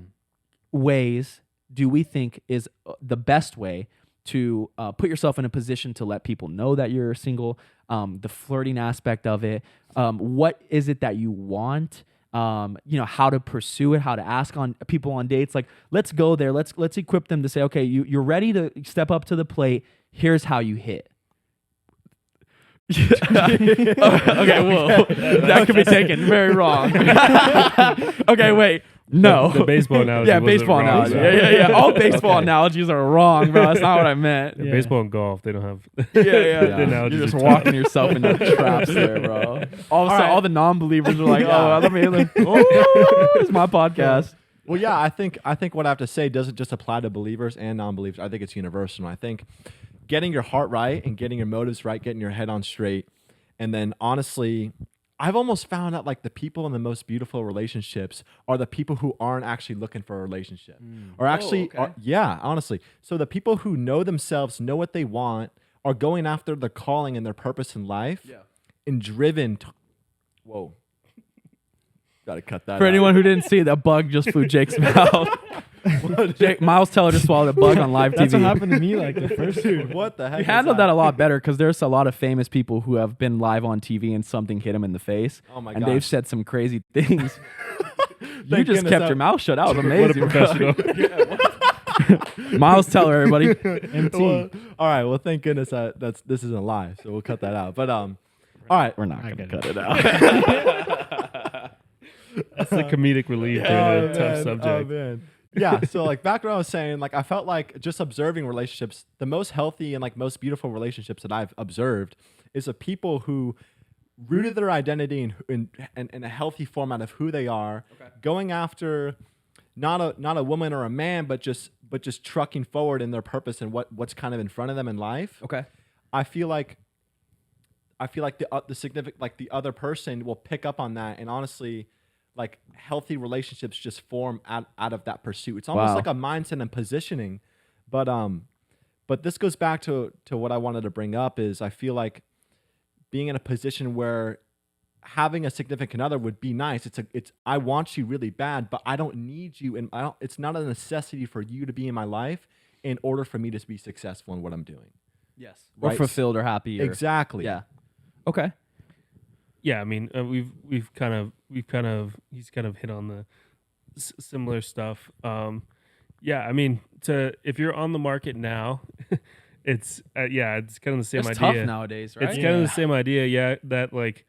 ways do we think is the best way to put yourself in a position to let people know that you're single, the flirting aspect of it? What is it that you want? How to pursue it, how to ask on people on dates. Like, let's go there. Let's equip them to say, okay, you're ready to step up to the plate. Here's how you hit. Okay, whoa. That could be taken very wrong. Okay, wait. No. The baseball analogy. Yeah, wasn't baseball wrong, analogy. so- Yeah. All baseball analogies are wrong, bro. That's not what I meant. Yeah, Yeah. baseball and golf, they don't have. Yeah. The analogies You're just are tough. walking yourself into traps there, bro. All of a sudden, all the non-believers are like, Yeah. oh, let me. Oh, it's my podcast. Well, yeah, I think what I have to say doesn't just apply to believers and non-believers. I think it's universal. I think getting your heart right and getting your motives right, getting your head on straight, and then honestly, I've almost found out like the people in the most beautiful relationships are the people who aren't actually looking for a relationship, or actually, honestly. So the people who know themselves, know what they want, are going after their calling and their purpose in life, and driven. Whoa. Gotta cut that For out. anyone who didn't see, the bug just flew Jake's mouth. Miles Teller just swallowed a bug on live That's what TV. happened to me like the first Dude, what the heck? You was handled that a lot better because there's a lot of famous people who have been live on TV and something hit them in the face. Oh my and they've gosh. said some crazy things. You Thank just goodness kept that- your mouth shut. That was What a amazing. professional. Miles Teller, everybody. MT. Well, all right. Well, thank goodness this isn't live, so we'll cut that out. But all right. We're not I going to get cut it out. That's the comedic relief during a tough subject. Oh man. Yeah. So like back when I was saying, like I felt like just observing relationships, the most healthy and like most beautiful relationships that I've observed is of people who rooted their identity in a healthy format of who they are, going after not a woman or a man, but just trucking forward in their purpose and what's kind of in front of them in life. Okay. I feel like the significant, like the other person will pick up on that, and honestly, like healthy relationships just form out of that pursuit. It's almost Wow. like a mindset and positioning, but this goes back to what I wanted to bring up is I feel like being in a position where having a significant other would be nice. It's I want you really bad, but I don't need you, and it's not a necessity for you to be in my life in order for me to be successful in what I'm doing. Yes. Or Right. fulfilled or happy. Or, Exactly. Yeah. Okay. Yeah, I mean, he's kind of hit on the similar stuff. Yeah, I mean, if you're on the market now, it's kind of the same It's idea. tough nowadays, right? It's kind of the same idea. Yeah, that like,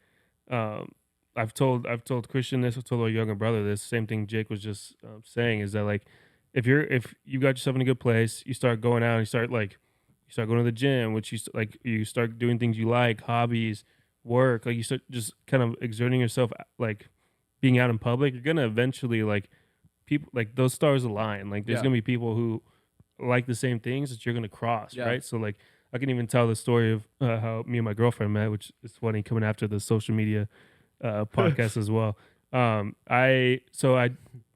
I've told Christian this, I've told our younger brother this. Same thing Jake was just saying is that like, if you got yourself in a good place, you start going out and you start going to the gym, which you start doing things you like, hobbies, work, like you start just kind of exerting yourself, like being out in public, you're gonna eventually like people like those stars align. Like there's gonna be people who like the same things that you're gonna cross, right? So like I can even tell the story of how me and my girlfriend met, which is funny coming after the social media podcast as well. I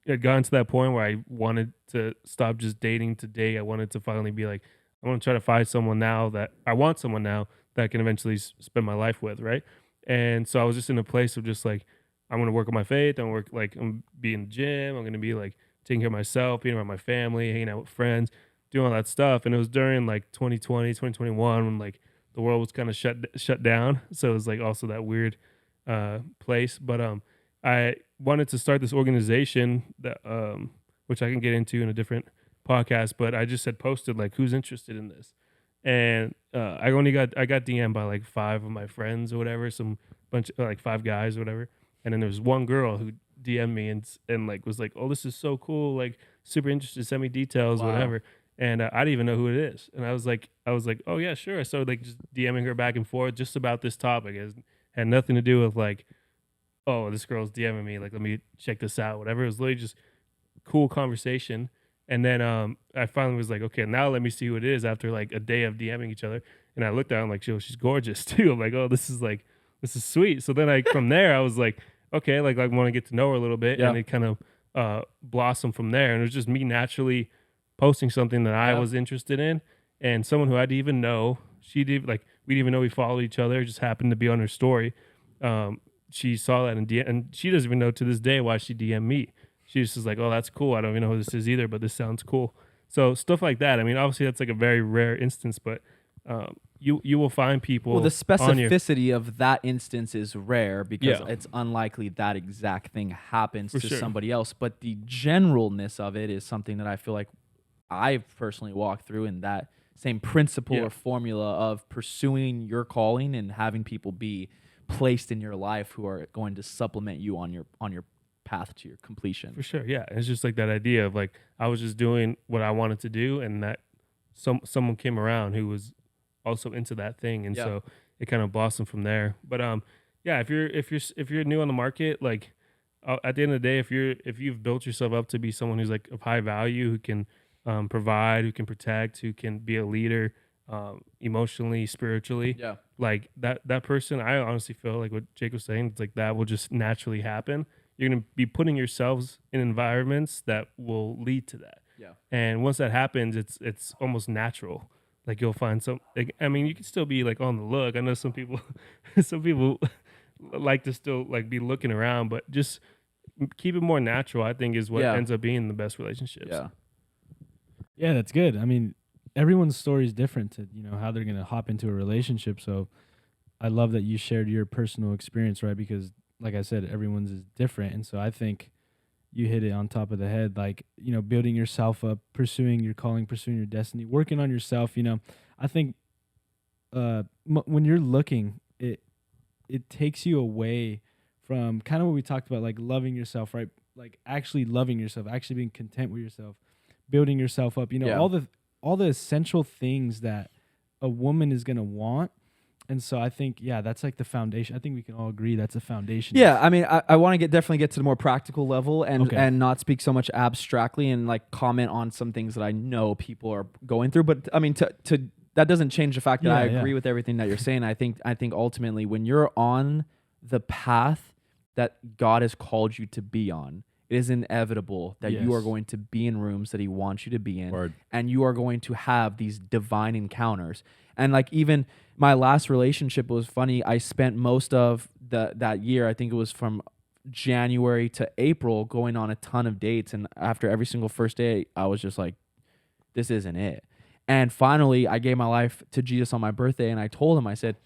had gotten to that point where I wanted to stop just dating to date. I wanted to finally be like, I want to try to find someone now that I want someone now that I can eventually spend my life with, right? And so I was just in a place of just like, I'm going to work on my faith. I'm be in the gym. I'm going to be like taking care of myself, being around my family, hanging out with friends, doing all that stuff. And it was during like 2020, 2021 when like the world was kind of shut down. So it was like also that weird place. But I wanted to start this organization that which I can get into in a different podcast. But I just had posted like, who's interested in this? And I got DM'd by like 5 of my friends or whatever, some bunch of like 5 guys or whatever. And then there was one girl who DM'd me and like was like, oh, this is so cool, like super interested, send me details, whatever. And I didn't even know who it is. And I was like, oh yeah, sure. I started like just DMing her back and forth just about this topic. It had nothing to do with like oh, this girl's DMing me, like, let me check this out, whatever. It was literally just cool conversation. And then I finally was like, okay, now let me see who it is after like a day of DMing each other. And I looked at her, I'm like, she's gorgeous too. I'm like, oh, this is sweet. So then from there, I was like, okay, like I want to get to know her a little bit. Yeah. And it kind of blossomed from there. And it was just me naturally posting something that I was interested in. And someone who I didn't even know, we didn't even know we followed each other, just happened to be on her story. She saw that and she doesn't even know to this day why she DM'd me. She just is like, oh, that's cool. I don't even know who this is either, but this sounds cool. So stuff like that. I mean, obviously that's like a very rare instance, but you will find people. Well, the specificity of that instance is rare because it's unlikely that exact thing happens to somebody else. But the generalness of it is something that I feel like I've personally walked through, in that same principle or formula of pursuing your calling and having people be placed in your life who are going to supplement you on your path to your completion. For sure, yeah. It's just like that idea of like I was just doing what I wanted to do, and that someone came around who was also into that thing, and so it kind of blossomed from there. But if you're new on the market, like at the end of the day, if you've built yourself up to be someone who's like of high value, who can provide, who can protect, who can be a leader, emotionally, spiritually, like that person, I honestly feel like what Jake was saying, it's like that will just naturally happen. You're going to be putting yourselves in environments that will lead to that. Yeah. And once that happens, it's almost natural. Like you'll find you can still be like on the look. I know some people like to still like be looking around, but just keep it more natural, I think, is what ends up being the best relationships. Yeah. Yeah, that's good. I mean, everyone's story is different to, how they're going to hop into a relationship. So I love that you shared your personal experience, right? Because like I said, everyone's is different. And so I think you hit it on top of the head, like, building yourself up, pursuing your calling, pursuing your destiny, working on yourself. I think when you're looking, it takes you away from kind of what we talked about, like loving yourself, right? Like actually loving yourself, actually being content with yourself, building yourself up, all the essential things that a woman is going to want. And so I think, that's like the foundation. I think we can all agree that's a foundation. Yeah, I mean, I want to definitely get to the more practical level and not speak so much abstractly and like comment on some things that I know people are going through. But I mean, to that doesn't change the fact that I agree with everything that you're saying. I think ultimately when you're on the path that God has called you to be on, it is inevitable that you are going to be in rooms that he wants you to be in, and you are going to have these divine encounters. And like even my last relationship was funny. I spent most of that year, I think it was from January to April, going on a ton of dates. And after every single first date, I was just like, this isn't it. And finally, I gave my life to Jesus on my birthday, and I told him, I said,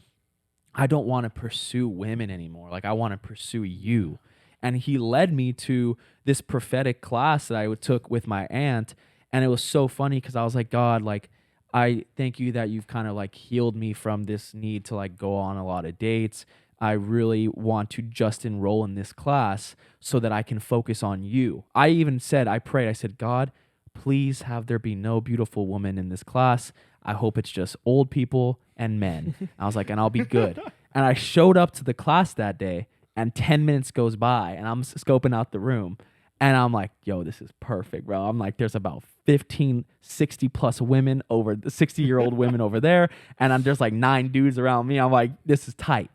I don't want to pursue women anymore. Like, I want to pursue you. And he led me to this prophetic class that I took with my aunt. And it was so funny because I was like, God, like, I thank you that you've kind of like healed me from this need to like go on a lot of dates. I really want to just enroll in this class so that I can focus on you. I even said, I prayed, I said, God, please have there be no beautiful woman in this class. I hope it's just old people and men. I was like, and I'll be good. And I showed up to the class that day, and 10 minutes goes by, and I'm scoping out the room. And I'm like, yo, this is perfect, bro. I'm like, there's about 15, 60 plus women over the 60-year-old women over there. And there's like 9 dudes around me. I'm like, this is tight.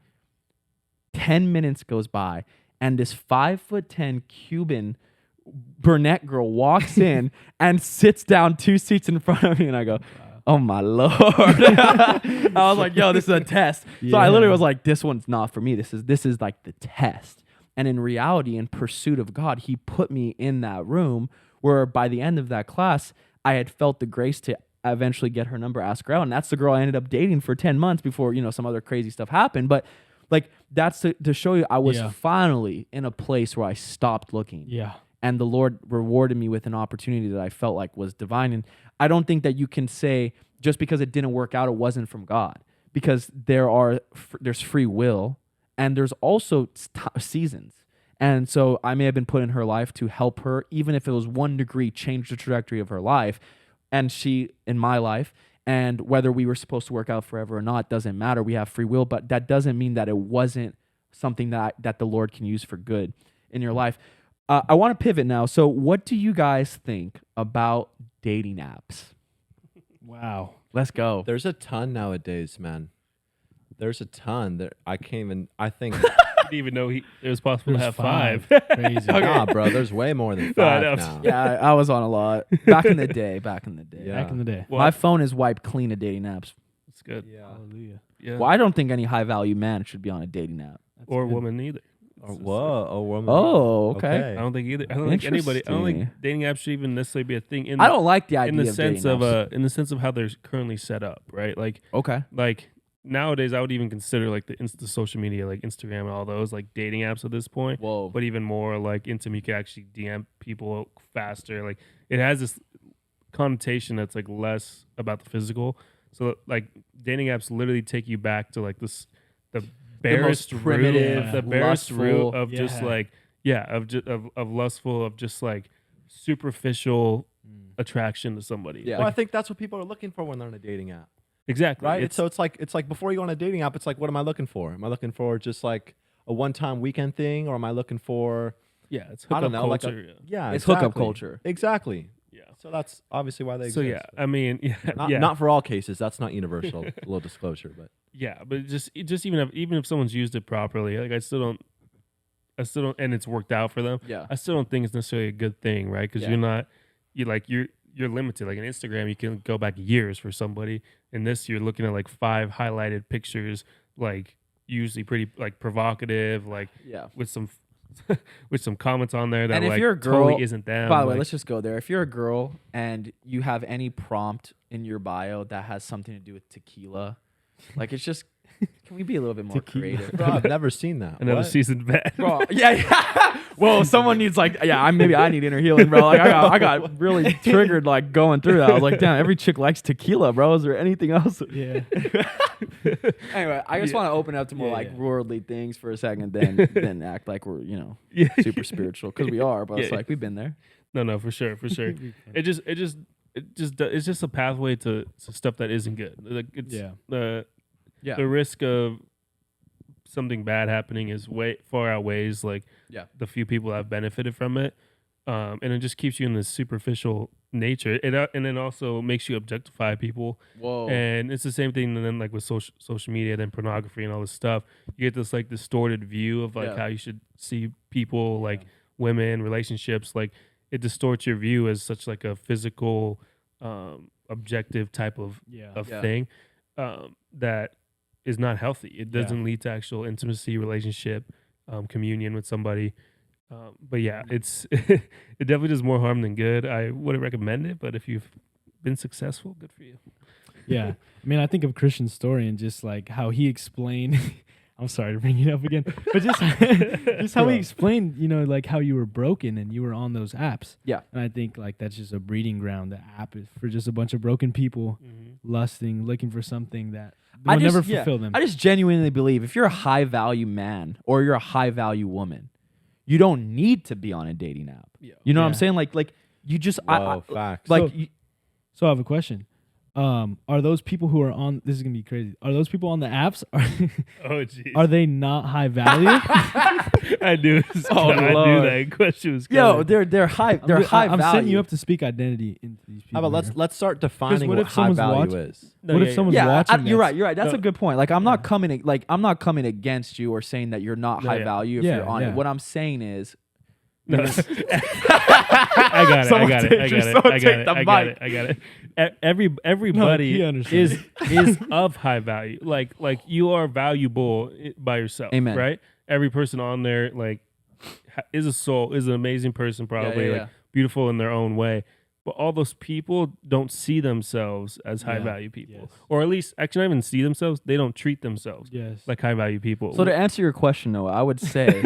10 minutes goes by, and this 5'10" Cuban brunette girl walks in and sits down 2 seats in front of me. And I go, oh my Lord. I was like, yo, this is a test. So I literally was like, this one's not for me. This is like the test. And in reality, in pursuit of God, he put me in that room where by the end of that class, I had felt the grace to eventually get her number, ask her out. And that's the girl I ended up dating for 10 months before, some other crazy stuff happened. But like, that's to show you I was finally in a place where I stopped looking. Yeah. And the Lord rewarded me with an opportunity that I felt like was divine. And I don't think that you can say just because it didn't work out, it wasn't from God, because there's free will. And there's also seasons. And so I may have been put in her life to help her, even if it was 1 degree, change the trajectory of her life. And she in my life. And whether we were supposed to work out forever or not doesn't matter. We have free will. But that doesn't mean that it wasn't something that the Lord can use for good in your life. I want to pivot now. So what do you guys think about dating apps? Wow. Let's go. There's a ton nowadays, man. There's a ton. I can't even. I think. I didn't even know it was possible to have five. Crazy. Nah, bro. There's way more than No, I 5 know. now. Yeah, I was on a lot back in the day. Yeah. Back in the day. Well, My phone is wiped clean of dating apps. It's good. Yeah. Hallelujah. Yeah. Well, I don't think any high value man should be on a dating app. That's Or good. woman either. Oh, whoa. Oh, woman. Oh, okay. I don't think either. I don't think anybody. I don't Interesting. think dating apps should even necessarily be a thing. I don't like the idea in the of sense dating of apps. in the sense of how they're currently set up, right? Okay. Like nowadays, I would even consider like the social media, like Instagram and all those, like dating apps at this point. Whoa. But even more like intimate, you can actually DM people faster. Like it has this connotation that's like less about the physical. So like dating apps literally take you back to like the barest most primitive, root, the barest root lustful- of just Yeah. like of lustful, of just like superficial attraction to somebody. Yeah. Well, I think that's what people are looking for when they're on a dating app, Exactly. right? It's, So it's like before you go on a dating app, it's like, what am I looking for? Am I looking for just like a one-time weekend thing, or am I looking for yeah, it's I don't hookup know, like culture. yeah, It's hookup exactly. culture. Exactly. yeah. So that's obviously why they So exist. yeah, I mean, Not, yeah, not for all cases. That's not universal. A little disclosure, but yeah, but it just even if someone's used it properly, like I still don't, and it's worked out for them. Yeah. I still don't think it's necessarily a good thing, right? Because Yeah. you're limited. Like on Instagram, you can go back years for somebody. In this, you're looking at like 5 highlighted pictures, like usually pretty like provocative, like Yeah. with some with some comments on there that And if like you're a girl, totally isn't them. By the way, like- let's just go there. If you're a girl and you have any prompt in your bio that has something to do with tequila, like it's just, can we be a little bit more Tequila. creative? bro, I've never seen that. another What? season bad. Bro, yeah. Whoa, someone needs like, maybe I need inner healing, bro. Like I got really triggered like going through that. I was like, damn, every chick likes tequila, bro. Is there anything else? Yeah. Anyway, I just want to open up to more Yeah, like yeah. worldly things for a second, then act like we're Yeah. super spiritual, because we are. But it's Yeah. like we've been there. No, for sure. It's just a pathway to stuff that isn't good. Like it's Yeah. Yeah. the risk of something bad happening is way far outweighs like Yeah. the few people that have benefited from it, and it just keeps you in this superficial nature. And then also makes you objectify people. Whoa. And it's the same thing. And then like with social media, then pornography and all this stuff, you get this like distorted view of like Yeah. how you should see people, like women, relationships. Like it distorts your view as such like a physical, objective type of Yeah. Yeah. thing that is not healthy. It doesn't lead to actual intimacy, relationship, communion with somebody. But yeah, it's it definitely does more harm than good. I wouldn't recommend it, but if you've been successful, good for you. Yeah. I mean, I think of Christian's story and just like how he explained. I'm sorry to bring it up again, but just how he explained, like how you were broken and you were on those apps. Yeah. And I think like that's just a breeding ground. The app is for just a bunch of broken people lusting, looking for something that will never fulfill them. I just genuinely believe if you're a high value man or you're a high value woman, you don't need to be on a dating app. Yeah. You know what I'm Yeah. saying? Like you just Whoa, facts. like So- So I have a question. Are those people who are on? This is gonna be crazy. Are those people on the apps? Oh jeez. Are they not high value? I knew. Oh, I knew Lord. that question was yo, coming. they're high. They're high I'm value. setting you up to speak identity into these people. How about here. let's start defining what what if high someone's value watching- is. No, what yeah, if someone's Yeah, watching? you're this? right. You're right. That's No. a good point. Like I'm not coming against you or saying that you're not No, high yeah. value if Yeah, you're on yeah. it. What I'm saying is, No. I got it. Someone I got take- it. someone take the mic. I got it. Everybody he understands. is of high value. Like you are valuable by yourself. Amen. Right? Every person on there like is a soul, is an amazing person, probably yeah. like beautiful in their own way. But all those people don't see themselves as high value people, Yes. or at least actually not even see themselves. They don't treat themselves Yes. like high value people. so to answer your question, Noah, I would say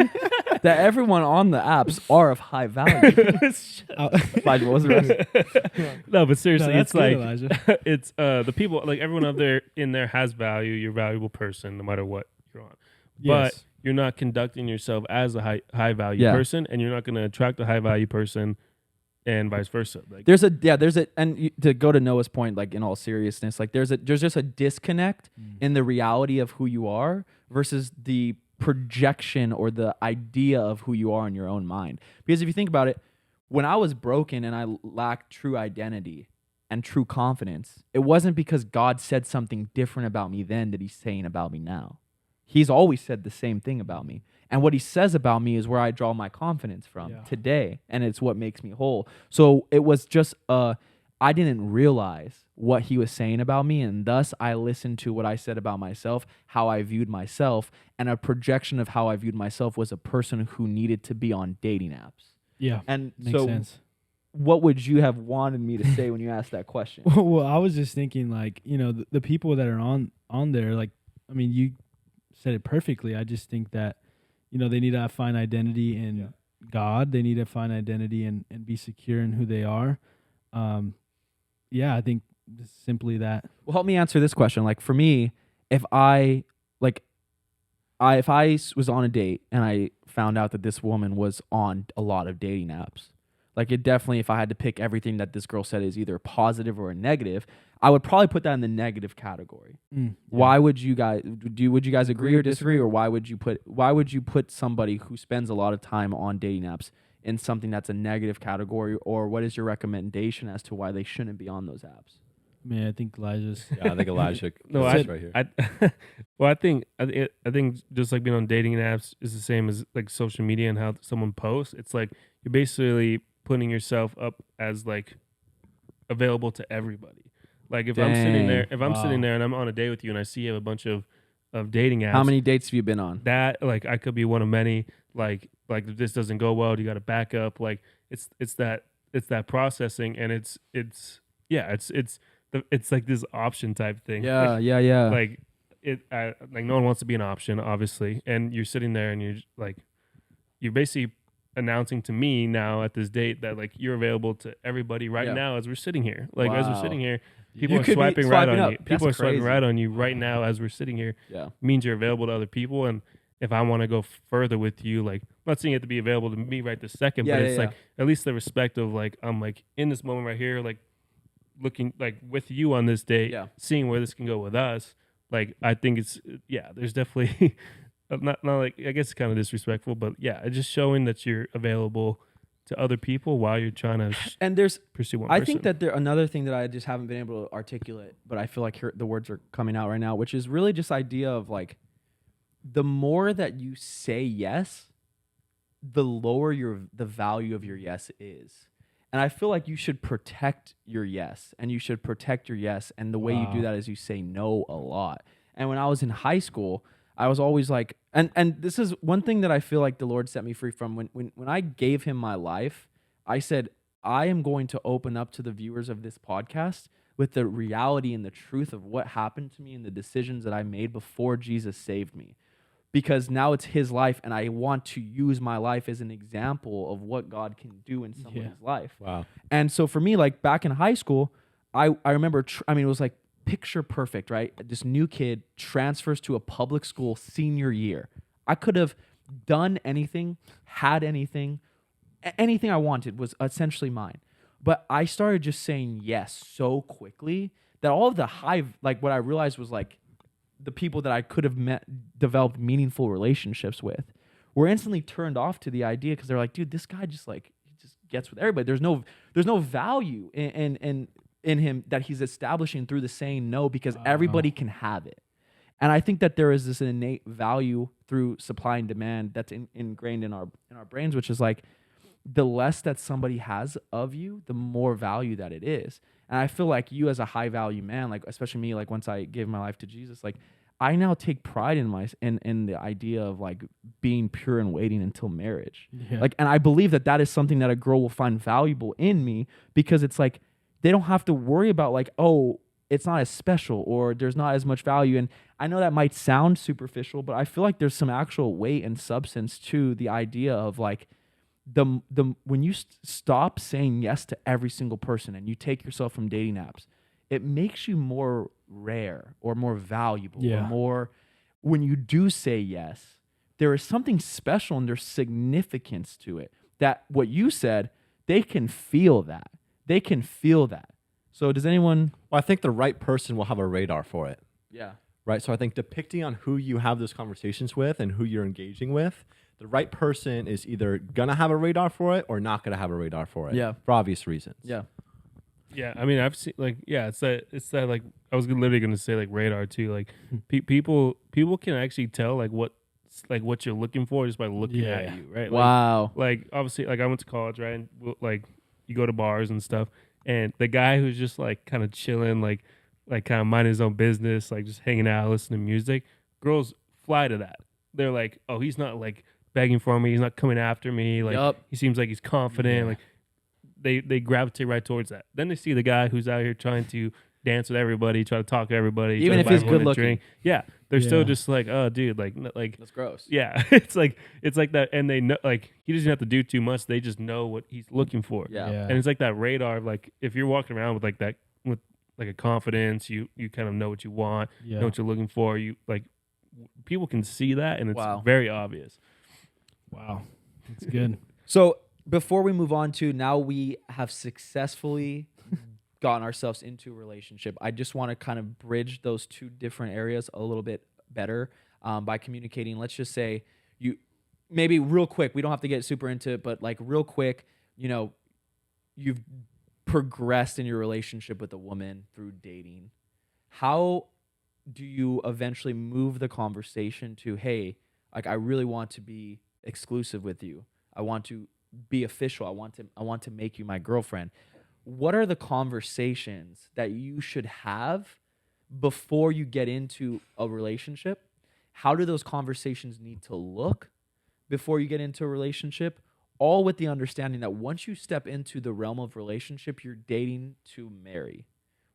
that everyone on the apps are of high value. Clyde, what was the rest? No, but seriously, No, it's that's good, like Elijah. it's the people, like everyone up there in there has value. You're a valuable person no matter what you're on. But Yes. you're not conducting yourself as a high value Yeah. person, and you're not going to attract a high value person, and vice versa. Like There's a to go to Noah's point, like in all seriousness, like there's just a disconnect in the reality of who you are versus the projection or the idea of who you are in your own mind. Because if you think about it, when I was broken and I lacked true identity and true confidence, it wasn't because God said something different about me then that he's saying about me now. He's always said the same thing about me. And what he says about me is where I draw my confidence from today. And it's what makes me whole. So it was just, I didn't realize what he was saying about me. And thus I listened to what I said about myself, how I viewed myself. And a projection of how I viewed myself was a person who needed to be on dating apps. Yeah. And makes so sense. What would you have wanted me to say when you asked that question? Well, I was just thinking, like, you know, the people that are on there, like, I mean, you said it perfectly. I just think that, you know, they need to find identity in God. They need to find identity and be secure in who they are. I think just simply that. Well, help me answer this question. Like, for me, if I was on a date and I found out that this woman was on a lot of dating apps, like, it definitely, if I had to pick everything that this girl said is either positive or a negative, I would probably put that in the negative category. Why would you guys would you guys agree or disagree, or why would you put somebody who spends a lot of time on dating apps in something that's a negative category, or what is your recommendation as to why they shouldn't be on those apps? Man, I think Elijah's. Yeah, I think Elijah. No, right here. I think just like being on dating apps is the same as like social media and how someone posts. It's like you're basically putting yourself up as like available to everybody. Like if I'm sitting there and I'm on a date with you and I see you have a bunch of dating apps. How many dates have you been on? That, like, I could be one of many. Like if this doesn't go well, you got to back up. Like it's that processing, and it's like this option type thing. Yeah. Like like no one wants to be an option, obviously, and you're sitting there and you're basically announcing to me now at this date that like you're available to everybody right now as we're sitting here. Like as we're sitting here, people are swiping right on you. People are swiping right on you right now as we're sitting here. Yeah, means you're available to other people, and if I want to go further with you, like I'm not saying you have to be available to me right this second, but it's like at least the respect of like I'm like in this moment right here, like looking like with you on this date, seeing where this can go with us. Like I think it's there's definitely not like, I guess it's kind of disrespectful, but it's just showing that you're available to other people while you're trying to pursue one person. I think that another thing that I just haven't been able to articulate, but I feel like the words are coming out right now, which is really just idea of like the more that you say yes, the lower the value of your yes is. And I feel like you should protect your yes, and you should protect your yes. And the way you do that is you say no a lot. And when I was in high school, I was always like, and this is one thing that I feel like the Lord set me free from. When I gave him my life, I said, I am going to open up to the viewers of this podcast with the reality and the truth of what happened to me and the decisions that I made before Jesus saved me. Because now it's his life, and I want to use my life as an example of what God can do in somebody's life. Wow. And so for me, like back in high school, I remember, it was like picture perfect, right? This new kid transfers to a public school senior year. I could have done anything, had anything I wanted was essentially mine. But I started just saying yes so quickly that all of the like what I realized was like, the people that I could have developed meaningful relationships with were instantly turned off to the idea, because they're like, dude, this guy just gets with everybody. There's no value in him that he's establishing through the saying no, because everybody can have it. And I think that there is this innate value through supply and demand that's ingrained in our brains, which is like the less that somebody has of you, the more value that it is. And I feel like you as a high value man, like especially me, like once I gave my life to Jesus, like I now take pride in the idea of like being pure and waiting until marriage. Yeah. Like, and I believe that is something that a girl will find valuable in me, because it's like they don't have to worry about like, oh, it's not as special or there's not as much value. And I know that might sound superficial, but I feel like there's some actual weight and substance to the idea of like, when you stop saying yes to every single person and you take yourself from dating apps, it makes you more rare or more valuable or more. When you do say yes, there is something special and there's significance to it, that what you said, they can feel that. So does anyone? Well, I think the right person will have a radar for it. Yeah. right? So I think depicting on who you have those conversations with and who you're engaging with, the right person is either gonna have a radar for it or not gonna have a radar for it. Yeah. For obvious reasons. Yeah. Yeah, I mean, I've seen like, yeah, it's that like I was literally gonna say like radar too. Like people can actually tell like what you're looking for just by looking at you, right? Wow. Like obviously, like I went to college, right? And like you go to bars and stuff, and the guy who's just like kind of chilling, like kind of minding his own business, like just hanging out, listening to music. Girls fly to that. They're like, oh, he's not like begging for me. He's not coming after me. Like Yup. he seems like he's confident. Yeah. Like they gravitate right towards that. Then they see the guy who's out here trying to dance with everybody, try to talk to everybody, Even try to if buy he's everyone good a looking. drink. Yeah, they're still Yeah. just like, oh, dude, like That's gross. yeah. It's like that, and they know like he doesn't have to do too much. They just know what he's looking for. Yeah. And it's like that radar. Like if you're walking around with like that, with like a confidence, you kind of know what you want, Yeah. know what you're looking for. You like people can see that, and it's Wow. very obvious. Wow. That's good. So before we move on to now, we have successfully gotten ourselves into a relationship. I just want to kind of bridge those two different areas a little bit better by communicating. Let's just say you maybe real quick. We don't have to get super into it, but like real quick, you know, you've progressed in your relationship with a woman through dating. How do you eventually move the conversation to, hey, like I really want to be exclusive with you. I want to be official. I want to make you my girlfriend. What are the conversations that you should have before you get into a relationship? How do those conversations need to look before you get into a relationship? All with the understanding that once you step into the realm of relationship, you're dating to marry.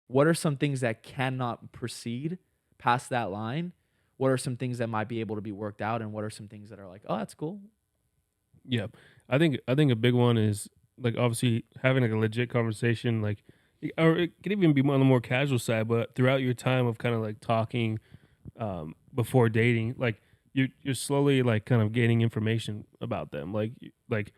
What are some things that cannot proceed past that line? What are some things that might be able to be worked out? And what are some things that are like, oh, that's cool? Yeah, I think a big one is like obviously having like a legit conversation, like, or it could even be on the more casual side, but throughout your time of kind of like talking before dating, like you're slowly like kind of gaining information about them, like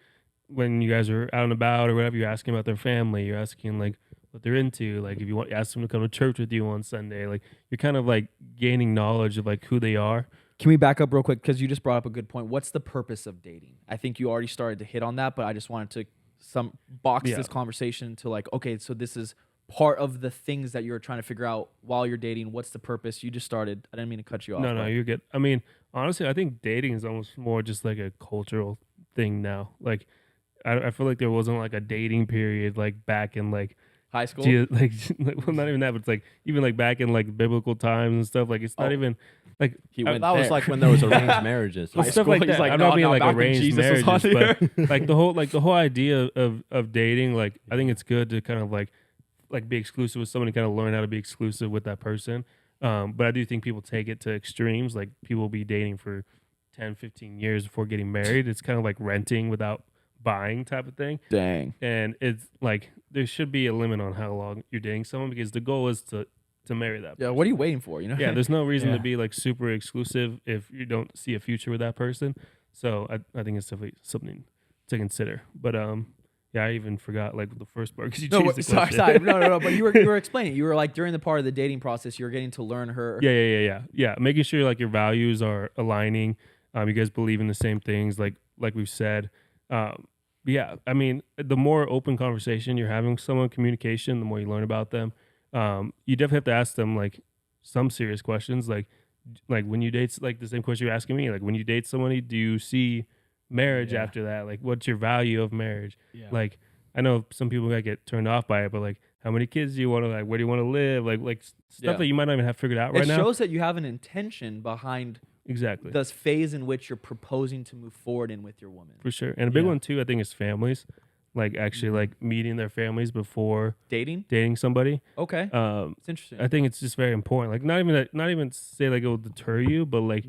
when you guys are out and about or whatever, you're asking about their family, you're asking like what they're into, like if you want ask them to come to church with you on Sunday, like you're kind of like gaining knowledge of like who they are. Can we back up real quick? Because you just brought up a good point. What's the purpose of dating? I think you already started to hit on that, but I just wanted to box this conversation to like, okay, so this is part of the things that you're trying to figure out while you're dating. What's the purpose? You just started. I didn't mean to cut you off. No, you're good. I mean, honestly, I think dating is almost more just like a cultural thing now. Like, I feel like there wasn't like a dating period like back in like high school. like well, not even that, but it's like even like back in like biblical times and stuff. Like it's not even like went That was there. like when there was arranged marriages. well, High stuff school, like he's that. like, I'm no, not being no, like back when arranged Jesus was marriages, on but like the whole idea of dating. Like I think it's good to kind of like be exclusive with somebody, kind of learn how to be exclusive with that person. But I do think people take it to extremes. Like people will be dating for 10, 15 years before getting married. It's kind of like renting without buying type of thing. Dang. And it's like there should be a limit on how long you're dating someone, because the goal is to marry that person. Yeah. What are you waiting for? You know. Yeah, there's no reason Yeah. to be like super exclusive if you don't see a future with that person. So I think it's definitely something to consider. But yeah, I even forgot like the first part because you No, changed the sorry, question. sorry. No. But you were explaining. You were like during the part of the dating process, you're getting to learn her. Yeah. Making sure like your values are aligning. You guys believe in the same things, like we've said. Yeah, I mean, the more open conversation you're having with someone, communication, the more you learn about them. You definitely have to ask them like some serious questions, like when you date, like the same question you're asking me, like when you date somebody, do you see marriage Yeah. after that? Like, what's your value of marriage? Yeah. Like, I know some people might get turned off by it, but like, how many kids do you want to, like, where do you want to live? Like stuff Yeah. that you might not even have figured out right It now. shows that you have an intention behind Exactly. this phase in which you're proposing to move forward in with your woman. For sure. And a big Yeah. one too, I think, is families. Like actually like meeting their families before Dating? dating somebody. Okay. Um, It's interesting. I think it's just very important. Like not even say like it will deter you, but like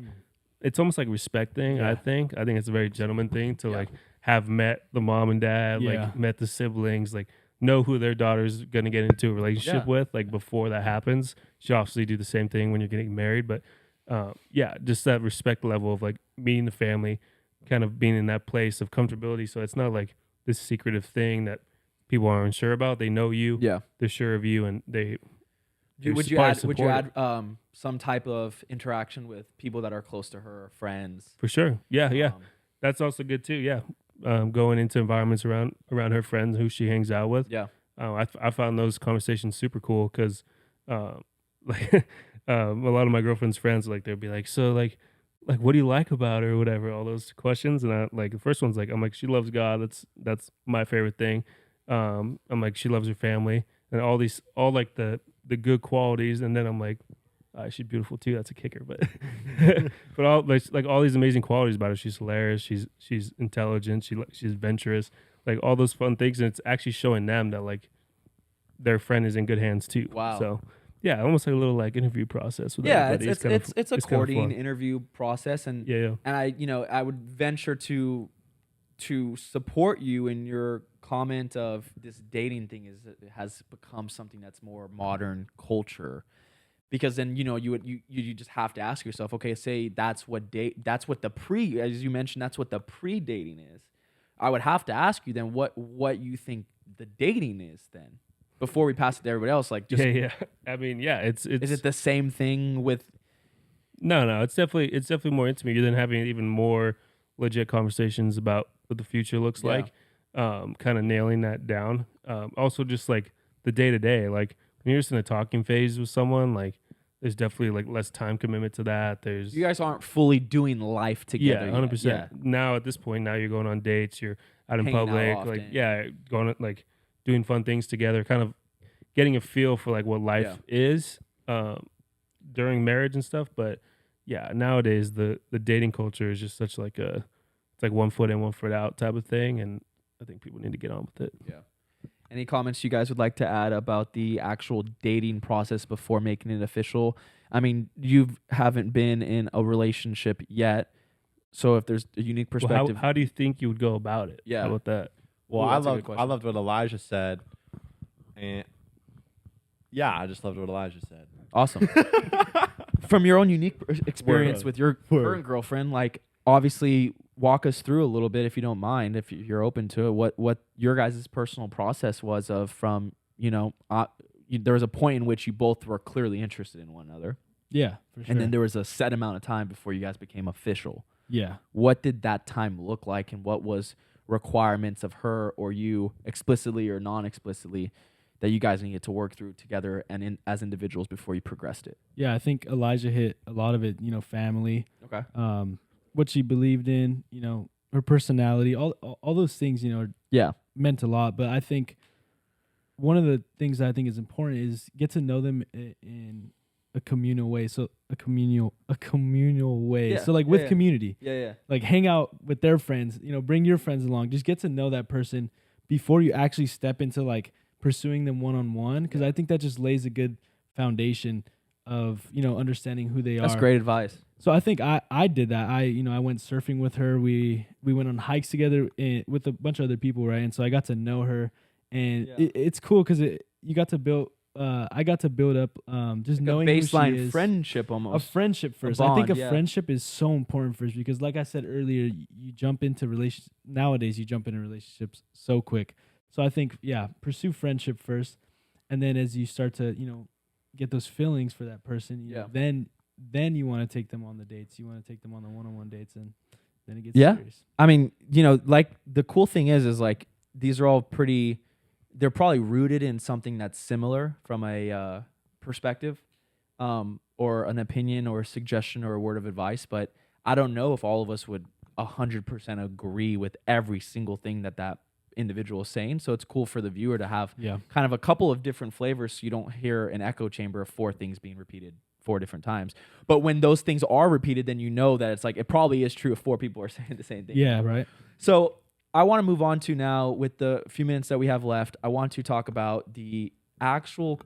it's almost like respecting. Yeah. I think it's a very gentleman thing to Yeah. like have met the mom and dad, Yeah. like met the siblings, like know who their daughter's gonna get into a relationship Yeah. with. Like before that happens, you obviously do the same thing when you're getting married. But yeah, just that respect level of like meeting the family, kind of being in that place of comfortability. So it's not like this secretive thing that people aren't sure about. They know you. Yeah. They're sure of you, and they Would you probably add support it. some type of interaction with people that are close to her, friends? For sure. Yeah, yeah. Um, That's also good too. Yeah, going into environments around her friends who she hangs out with. yeah. I found those conversations super cool because, like, a lot of my girlfriend's friends, like, they'll be like, so like, what do you like about her or whatever? All those questions, and I like the first one's like, I'm like, she loves God. That's my favorite thing. I'm like, she loves her family and all like the good qualities, and then I'm like, she's beautiful too. That's a kicker, but but all like all these amazing qualities about her. She's hilarious. She's intelligent. She's adventurous. Like all those fun things, and it's actually showing them that like their friend is in good hands too. Wow. So yeah, almost like a little like interview process with Yeah, everybody. it's a kind of courting fun. interview process, and Yeah. and I would venture to support you in your comment of this dating thing has become something that's more modern culture, because then you just have to ask yourself, okay, say that's what the pre, as you mentioned, that's what the pre-dating is. I would have to ask you then what you think the dating is then, before we pass it to everybody else. Like, just Yeah. I mean, yeah, it's is it the same thing with? No, it's definitely more intimate. You're then having even more legit conversations about what the future looks Yeah. like, kind of nailing that down. Also, just like the day to day, like when you're just in a talking phase with someone, like there's definitely like less time commitment to that. There's You guys aren't fully doing life together. yeah, yet. 100%. Yeah. Now at this point, now you're going on dates, you're out in Hanging out public, often. like yeah, going like doing fun things together, kind of getting a feel for like what life is during marriage and stuff. But yeah, nowadays the dating culture is just such like it's like 1 foot in, 1 foot out type of thing, and I think people need to get on with it. Yeah. Any comments you guys would like to add about the actual dating process before making it official? I mean, you haven't been in a relationship yet, so if there's a unique Well, perspective, how do you think you would go about it? Yeah. How about that? Well, Ooh, I that's a good loved question. what Elijah said, and yeah, I just loved what Elijah said. awesome. From your own unique experience Word. with your Word. current girlfriend, like, obviously walk us through a little bit, if you don't mind, if you're open to it, what your guys' personal process was of from, there was a point in which you both were clearly interested in one another, Yeah, for sure. and then there was a set amount of time before you guys became official. yeah. What did that time look like, and what was requirements of her or you, explicitly or non-explicitly, that you guys needed to work through together and as individuals before you progressed it? Yeah, I think Elijah hit a lot of it, family, Okay. what she believed in, her personality, all those things, Yeah. meant a lot. But I think one of the things that I think is important is get to know them in a communal way. So a communal way. Yeah, So like yeah, with yeah. community, Yeah. like hang out with their friends, bring your friends along. Just get to know that person before you actually step into like pursuing them one-on-one. Cause I think that just lays a good foundation of, understanding who they That's are. great advice. So I think I did that. I went surfing with her. We went on hikes together with a bunch of other people, right? And so I got to know her, and Yeah. it's cool because you got to build. I got to build up just Like knowing a who she baseline is. friendship A almost. friendship first. I bond, think a yeah. friendship is so important first because, like I said earlier, you jump into relationships. Nowadays, you jump into relationships so quick. So I think, pursue friendship first, and then as you start to, get those feelings for that person, Yeah. then you want to take them on the dates. You want to take them on the one-on-one dates, and then it gets Yeah. serious. I mean, like the cool thing is like these are all they're probably rooted in something that's similar from a perspective, or an opinion or a suggestion or a word of advice. But I don't know if all of us would 100% agree with every single thing that individual is saying. So it's cool for the viewer to have Yeah. kind of a couple of different flavors, so you don't hear an echo chamber of 4 things being repeated 4 different times. But when those things are repeated, then you know that it's like it probably is true if 4 people are saying the same thing. Yeah, right. So I want to move on to now, with the few minutes that we have left, I want to talk about the actual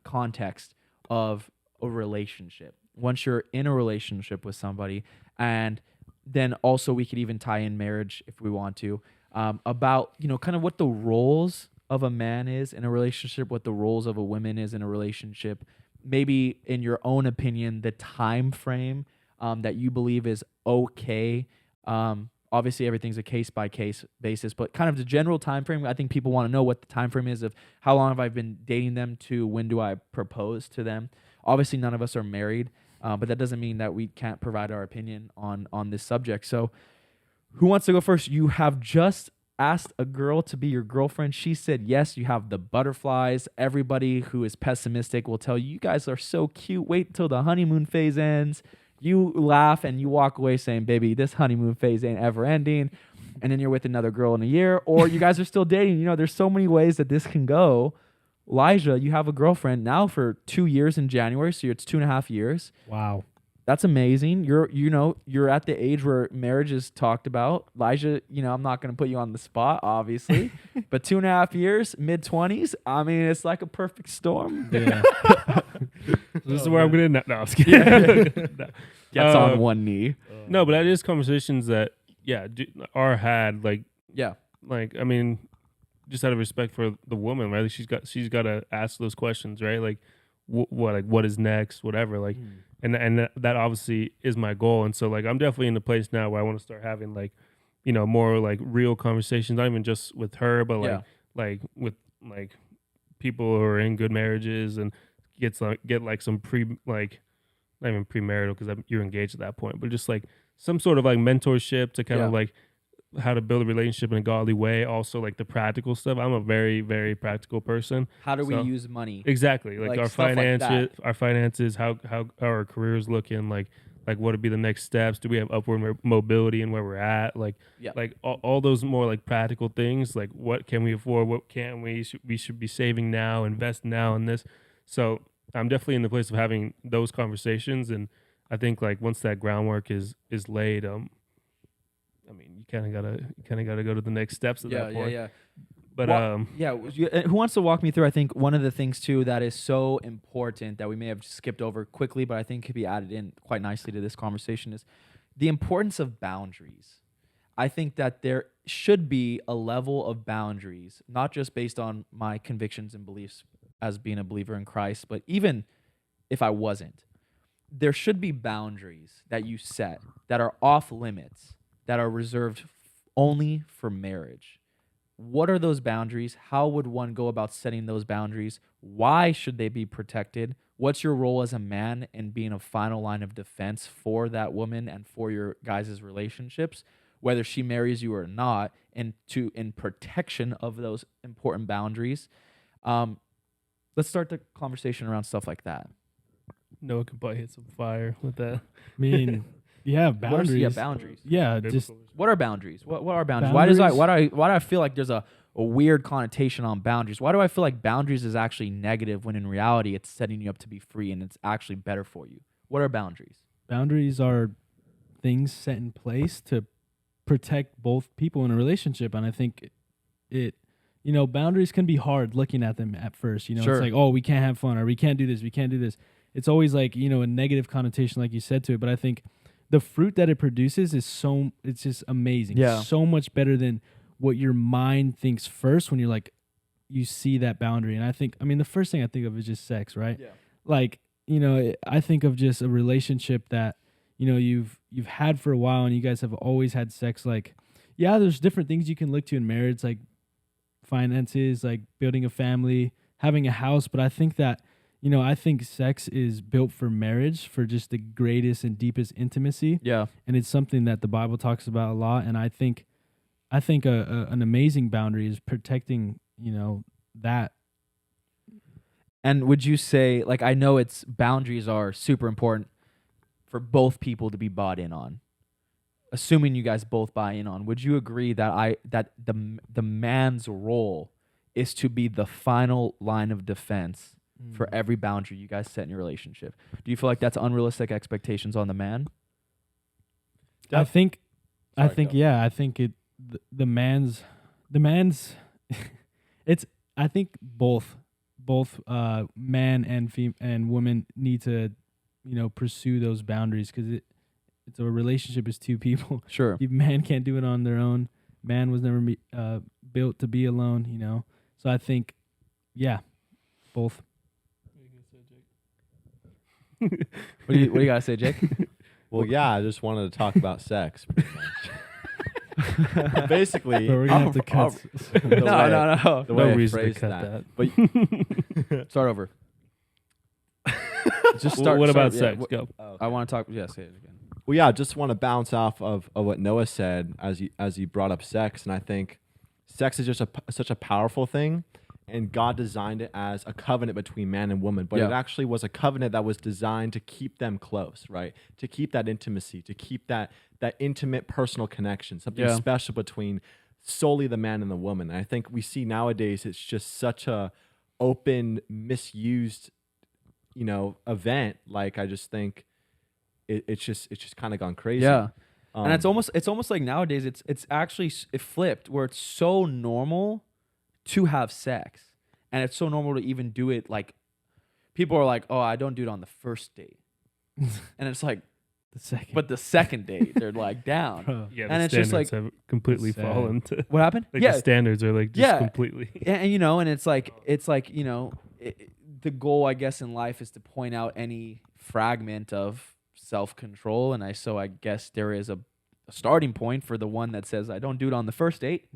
context of a relationship. Once you're in a relationship with somebody, and then also we could even tie in marriage if we want to, about, kind of what the roles of a man is in a relationship, what the roles of a woman is in a relationship, maybe in your own opinion, the time frame that you believe is okay. Obviously, everything's a case by case basis, but kind of the general time frame. I think people want to know what the time frame is of how long have I been dating them to when do I propose to them. Obviously, none of us are married, but that doesn't mean that we can't provide our opinion on this subject. So, who wants to go first? You have just asked a girl to be your girlfriend. She said yes. You have the butterflies. Everybody who is pessimistic will tell you, you guys are so cute. Wait until the honeymoon phase ends. You laugh and you walk away saying, baby, this honeymoon phase ain't ever ending. And then you're with another girl in a year, or you guys are still dating. You know, there's so many ways that this can go. Elijah, you have a girlfriend now for 2 years in January, so it's 2.5 years. Wow. That's amazing. You're at the age where marriage is talked about. Elijah, I'm not going to put you on the spot, obviously, but 2.5 years, mid-20s. I mean, it's like a perfect storm. Yeah. This is where I'm going to. No, I was kidding. Gets on one knee. No, but that is conversations that are had. Yeah. I mean, just out of respect for the woman, right? She's got to ask those questions, right? Like, what is next, whatever. Like, and that obviously is my goal. And so, like, I'm definitely in the place now where I want to start having more like real conversations, not even just with her, but like with like people who are in good marriages and get some not even premarital because you're engaged at that point, but just like some sort of like mentorship to kind of like how to build a relationship in a godly way. Also, like the practical stuff. I'm a very, very practical person. How do we use money? Exactly. Like our finances, how our careers looking, like what would be the next steps? Do we have upward mobility in where we're at? Like all those more like practical things. Like what can we afford? What can't we? We should be saving now, invest now in this. So I'm definitely in the place of having those conversations, and I think like once that groundwork is laid, I mean, you kind of gotta go to the next steps at that point. Yeah. But who wants to walk me through? I think one of the things too that is so important that we may have skipped over quickly, but I think could be added in quite nicely to this conversation is the importance of boundaries. I think that there should be a level of boundaries, not just based on my convictions and beliefs as being a believer in Christ, but even if I wasn't, there should be boundaries that you set that are off limits, that are reserved only for marriage. What are those boundaries? How would one go about setting those boundaries? Why should they be protected? What's your role as a man in being a final line of defense for that woman and for your guys' relationships, whether she marries you or not, and in protection of those important boundaries? Let's start the conversation around stuff like that. Noah could probably hit some fire with that. I mean, yeah, boundaries. Boundaries. Yeah, just what are boundaries? What are boundaries? Why do I feel like there's a weird connotation on boundaries? Why do I feel like boundaries is actually negative when in reality it's setting you up to be free and it's actually better for you? What are boundaries? Boundaries are things set in place to protect both people in a relationship, and I think boundaries can be hard looking at them at first. It's like, oh, we can't have fun, or we can't do this, we can't do this. It's always like, a negative connotation, like you said, to it. But I think the fruit that it produces it's just amazing. Yeah. So much better than what your mind thinks first when you're like, you see that boundary. And I think, the first thing I think of is just sex, right? Yeah. Like, I think of just a relationship that, you've had for a while and you guys have always had sex. Like, yeah, there's different things you can look to in marriage, like finances, like building a family, having a house. But I think that, I think sex is built for marriage, for just the greatest and deepest intimacy. Yeah. And it's something that the Bible talks about a lot. And I think an amazing boundary is protecting, that. And would you say, like, I know boundaries are super important for both people to be bought in on. Assuming you guys both buy in on, would you agree that the man's role is to be the final line of defense for every boundary you guys set in your relationship? Do you feel like that's unrealistic expectations on the man? I think the man's it's, I think both man and women need to, pursue those boundaries, because it's a relationship is two people. Sure. Man can't do it on their own. Man was never built to be alone, So I think, yeah, both. What do you gotta say, Jake? Well, yeah, I just wanted to talk about sex. Pretty much. Basically, Bro, we're gonna have to cut. the way- no. the way No I reason to phrased cut that. But Start over. Just What start. about start, sex? Go. I want to talk. Yeah, say it again. Well, yeah, I just want to bounce off of what Noah said as you brought up sex, and I think sex is just such a powerful thing, and God designed it as a covenant between man and woman, but Yeah. it actually was a covenant that was designed to keep them close, right? To keep that intimacy, to keep that intimate personal connection, something Yeah. special between solely the man and the woman. And I think we see nowadays it's just such a open, misused, event. Like I just think it's just kind of gone crazy. Yeah. And it's Um, almost like nowadays it's actually it flipped where it's so normal to have sex, and it's so normal to even do it. Like people are like, "Oh, I don't do it on the first date," and it's like, The second. but the second date they're like down. Bro. Yeah, And the it's just standards like- have completely Sad. fallen to What happened? like yeah, the standards are like just Yeah. completely. and and it's like the goal I guess in life is to point out any fragment of self-control, and I guess there is a starting point for the one that says I don't do it on the first date.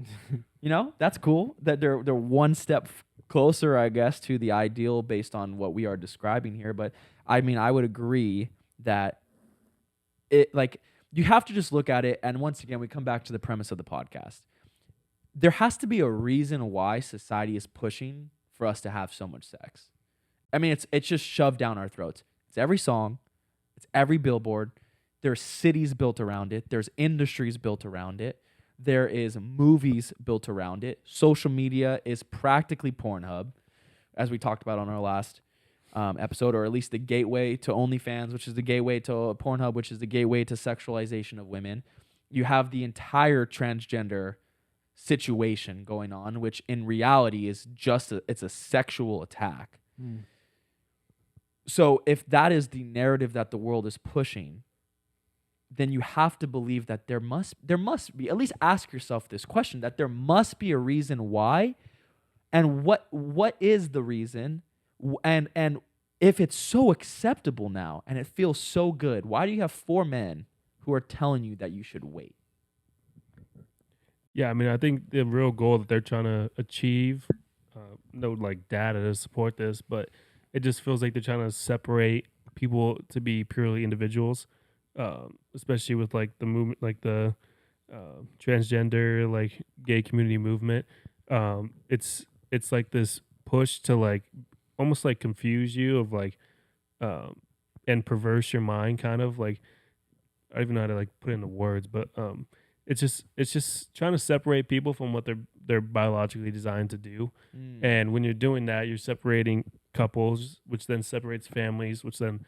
That's cool that they're one step closer, I guess, to the ideal based on what we are describing here. But I mean, I would agree that it, like, you have to just look at it, and once again we come back to the premise of the podcast. There has to be a reason why society is pushing for us to have so much sex. I mean, it's just shoved down our throats. It's every song, it's every billboard. There's cities built around it. There's industries built around it. There is movies built around it. Social media is practically Pornhub, as we talked about on our last episode, or at least the gateway to OnlyFans, which is the gateway to Pornhub, which is the gateway to sexualization of women. You have the entire transgender situation going on, which in reality is just it's a sexual attack. Mm. So if that is the narrative that the world is pushing, then you have to believe that there must be, at least ask yourself this question, that there must be a reason why, and what is the reason, and if it's so acceptable now and it feels so good, why do you have 4 men who are telling you that you should wait? Yeah, I mean, I think the real goal that they're trying to achieve, no like data to support this, but it just feels like they're trying to separate people to be purely individuals, especially with like the movement, like the transgender, like gay community movement. It's like this push to like almost like confuse you of like, and perverse your mind, kind of like, I don't even know how to like put it into words, but it's just trying to separate people from what they're biologically designed to do. And when you're doing that, you're separating couples, which then separates families, which then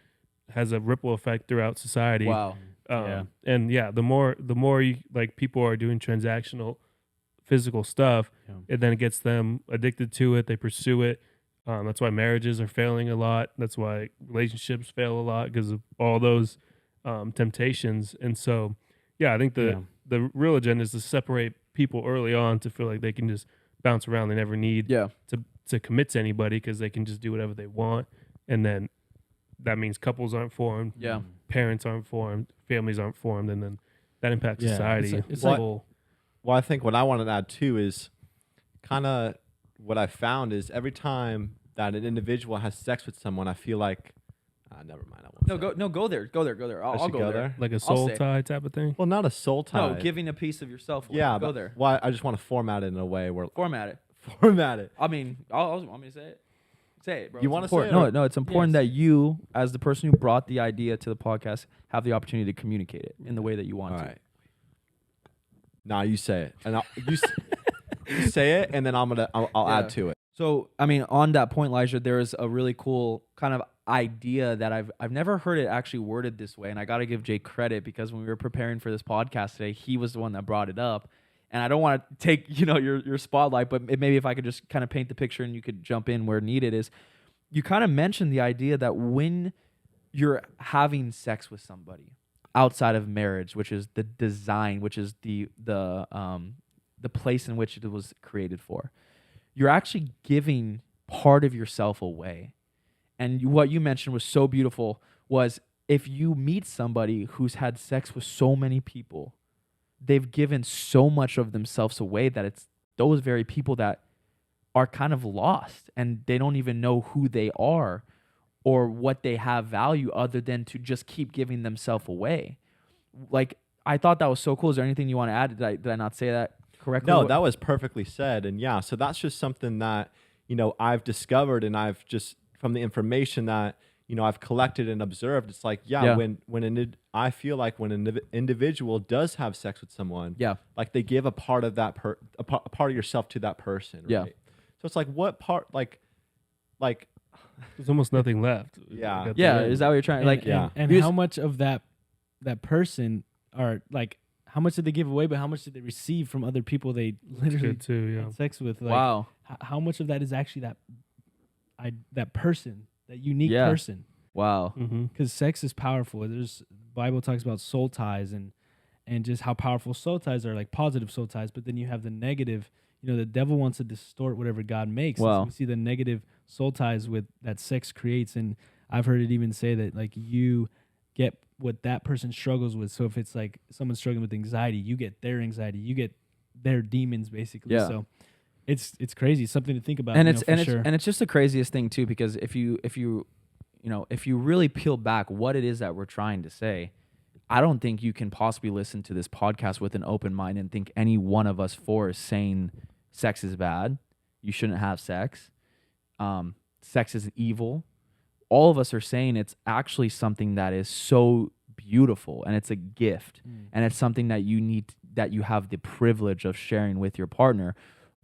has a ripple effect throughout society. Wow. And yeah, the more you, like, people are doing transactional physical stuff, Yeah. it then gets them addicted to it. They pursue it. That's why marriages are failing a lot. That's why relationships fail a lot, because of all those temptations. And so, yeah, I think the real agenda is to separate people early on to feel like they can just bounce around. They never need to commit to anybody because they can just do whatever they want. And then that means couples aren't formed, parents aren't formed, families aren't formed, and then that impacts society. It's as a like- whole. Well, I think what I wanted to add too is kind of what I found is every time that an individual has sex with someone, I feel like, never mind. I won't Go there. I I'll should go there. Like a soul say it. tie type of thing. Well, not a soul tie. No, giving a piece of yourself away. Yeah, Go but there. Well, I just want to format it in a way where Format it. format it. I mean, I'll want me to say it. Say it, bro. You It's wanna say important. it No, or- it's important that you, as the person who brought the idea to the podcast, have the opportunity to communicate it in the way that you want All to. right. Nah, you say it, and you say it, and then I'll Yeah. add to it. So, I mean, on that point, Elijah, there is a really cool kind of idea that I've never heard it actually worded this way, and I got to give Jake credit because when we were preparing for this podcast today, he was the one that brought it up. And I don't want to take your spotlight, but maybe if I could just kind of paint the picture and you could jump in where needed, is you kind of mentioned the idea that when you're having sex with somebody outside of marriage, which is the design, which is the place in which it was created for, you're actually giving part of yourself away. And what you mentioned was so beautiful, was if you meet somebody who's had sex with so many people, they've given so much of themselves away that it's those very people that are kind of lost and they don't even know who they are or what they have value other than to just keep giving themselves away. Like, I thought that was so cool. Is there anything you want to add? Did I not say that correctly? No, that was perfectly said. And yeah, so that's just something that, I've discovered, and I've just, from the information that, I've collected and observed, it's like, I feel like when an individual does have sex with someone, like they give a part of that a part of yourself to that person. Right? Yeah. So it's like, what part, like, There's almost nothing left. Yeah. Like, at the Yeah. end. Is that what you're trying? And how much of that person are like, how much did they give away, but how much did they receive from other people they literally Good too, yeah. had sex with? Like, wow. How much of that is actually that person, that unique Yeah. person? Wow. Mm-hmm. Because sex is powerful. There's Bible talks about soul ties and just how powerful soul ties are, like positive soul ties. But then you have the negative. The devil wants to distort whatever God makes. Wow. So we see the negative soul ties with that sex creates, and I've heard it even say that like you get what that person struggles with. So if it's like someone struggling with anxiety, you get their anxiety, you get their demons, basically. Yeah. So it's crazy. It's something to think about. And it's it's just the craziest thing too, because if you really peel back what it is that we're trying to say, I don't think you can possibly listen to this podcast with an open mind and think any one of us four is saying sex is bad, you shouldn't have sex, sex is evil. All of us are saying it's actually something that is so beautiful, and it's a gift, and it's something that you have the privilege of sharing with your partner.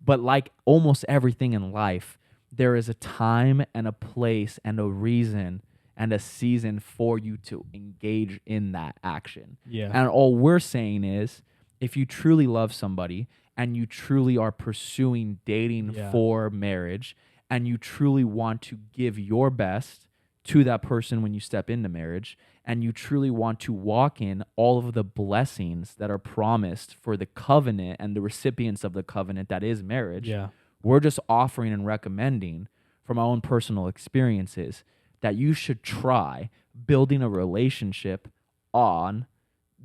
But like almost everything in life, there is a time and a place and a reason and a season for you to engage in that action. Yeah. And all we're saying is, if you truly love somebody and you truly are pursuing dating for marriage, and you truly want to give your best to that person when you step into marriage, and you truly want to walk in all of the blessings that are promised for the covenant and the recipients of the covenant that is marriage, we're just offering and recommending from our own personal experiences that you should try building a relationship on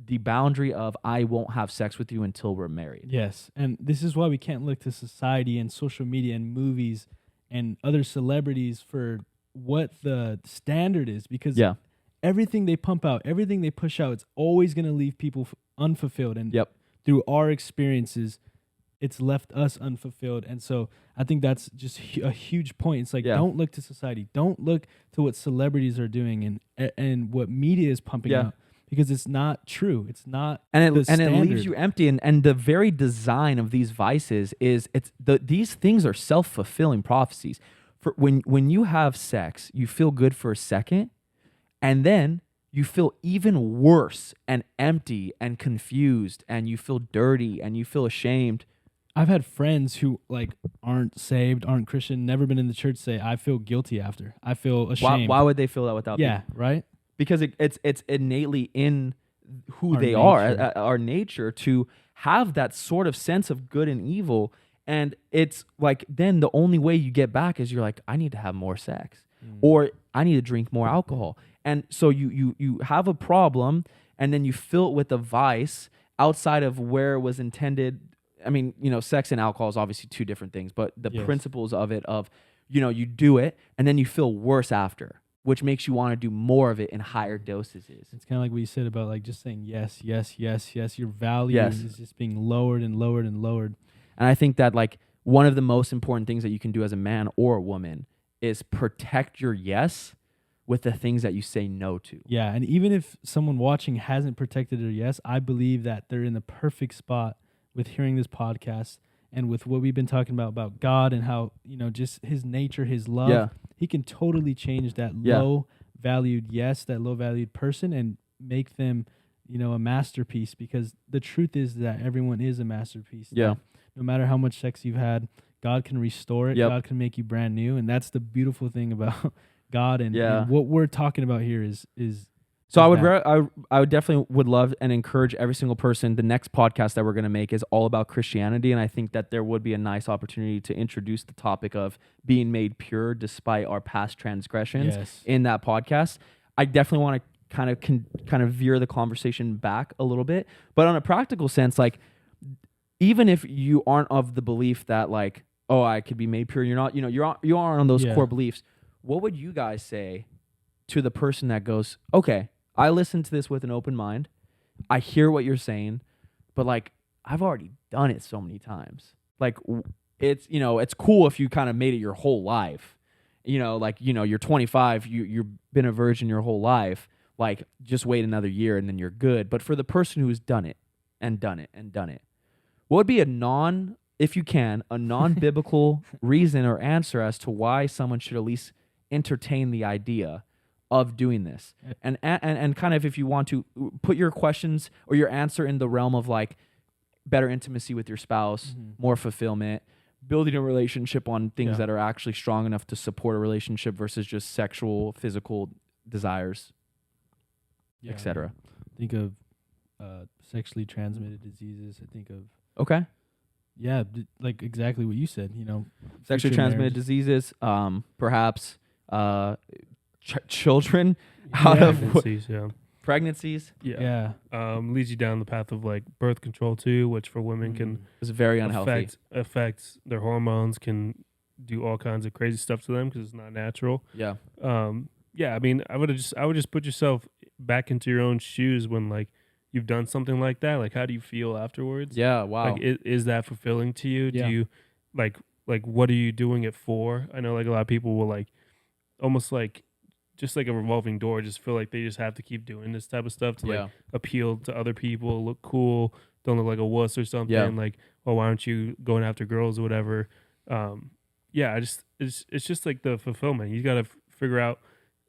the boundary of I won't have sex with you until we're married. Yes. And this is why we can't look to society and social media and movies and other celebrities for what the standard is, because everything they pump out, everything they push out, it's always going to leave people unfulfilled. And through our experiences, it's left us unfulfilled. And so I think that's just a huge point. It's like, don't look to society. Don't look to what celebrities are doing and what media is pumping out, because it's not true. It's not. And it leaves you empty. And the very design of these vices is these things are self-fulfilling prophecies. For when you have sex, you feel good for a second, and then you feel even worse and empty and confused, and you feel dirty and you feel ashamed. I've had friends who like aren't saved, aren't Christian, never been in the church say, I feel guilty after. I feel ashamed. Why would they feel that without being? Right? Because it's innately in who Our they nature. are, our nature, to have that sort of sense of good and evil. And it's like, then the only way you get back is you're like, I need to have more sex, or I need to drink more alcohol. And so you have a problem, and then you fill it with a vice outside of where it was intended. I mean, sex and alcohol is obviously two different things, but the principles of it, you do it and then you feel worse after, which makes you want to do more of it in higher dosages. It's kind of like what you said about like just saying yes, yes, yes, yes. Your value is just being lowered and lowered and lowered. And I think that like one of the most important things that you can do as a man or a woman is protect your yes with the things that you say no to. Yeah, and even if someone watching hasn't protected their yes, I believe that they're in the perfect spot with hearing this podcast and with what we've been talking about God and how, just his nature, his love. Yeah. He can totally change that low-valued that low-valued person and make them, a masterpiece, because the truth is that everyone is a masterpiece. Yeah. No matter how much sex you've had, God can restore it. Yep. God can make you brand new. And that's the beautiful thing about God. And what we're talking about here is so I would definitely would love and encourage every single person. The next podcast that we're going to make is all about Christianity. And I think that there would be a nice opportunity to introduce the topic of being made pure despite our past transgressions in that podcast. I definitely want to kind of veer the conversation back a little bit. But on a practical sense, like, even if you aren't of the belief that like, oh, I could be made pure, you're not, you aren't on those core beliefs. What would you guys say to the person that goes, okay, I listened to this with an open mind. I hear what you're saying, but like, I've already done it so many times. Like, it's, it's cool if you kind of made it your whole life. Like, you're 25, you've been a virgin your whole life. Like, just wait another year and then you're good. But for the person who's done it and done it and done it, what would be a non-biblical reason or answer as to why someone should at least entertain the idea of doing this? And kind of, if you want to put your questions or your answer in the realm of like better intimacy with your spouse, more fulfillment, building a relationship on things that are actually strong enough to support a relationship versus just sexual, physical desires, etc. Think of sexually transmitted diseases. I think of Okay. Yeah, like exactly what you said. Sexually transmitted diseases, perhaps children out of pregnancies. Leads you down the path of like birth control too, which for women can is very unhealthy. Affects their hormones, can do all kinds of crazy stuff to them because it's not natural. Yeah. I mean, I would just put yourself back into your own shoes when like you've done something like that. Like, how do you feel afterwards? Yeah. Wow. Like, is that fulfilling to you? Yeah. Do you like what are you doing it for? I know like a lot of people will like almost like just like a revolving door, just feel like they just have to keep doing this type of stuff to like appeal to other people, look cool, don't look like a wuss or something. Yeah. Like, well, why aren't you going after girls or whatever? It's just like the fulfillment. You got to figure out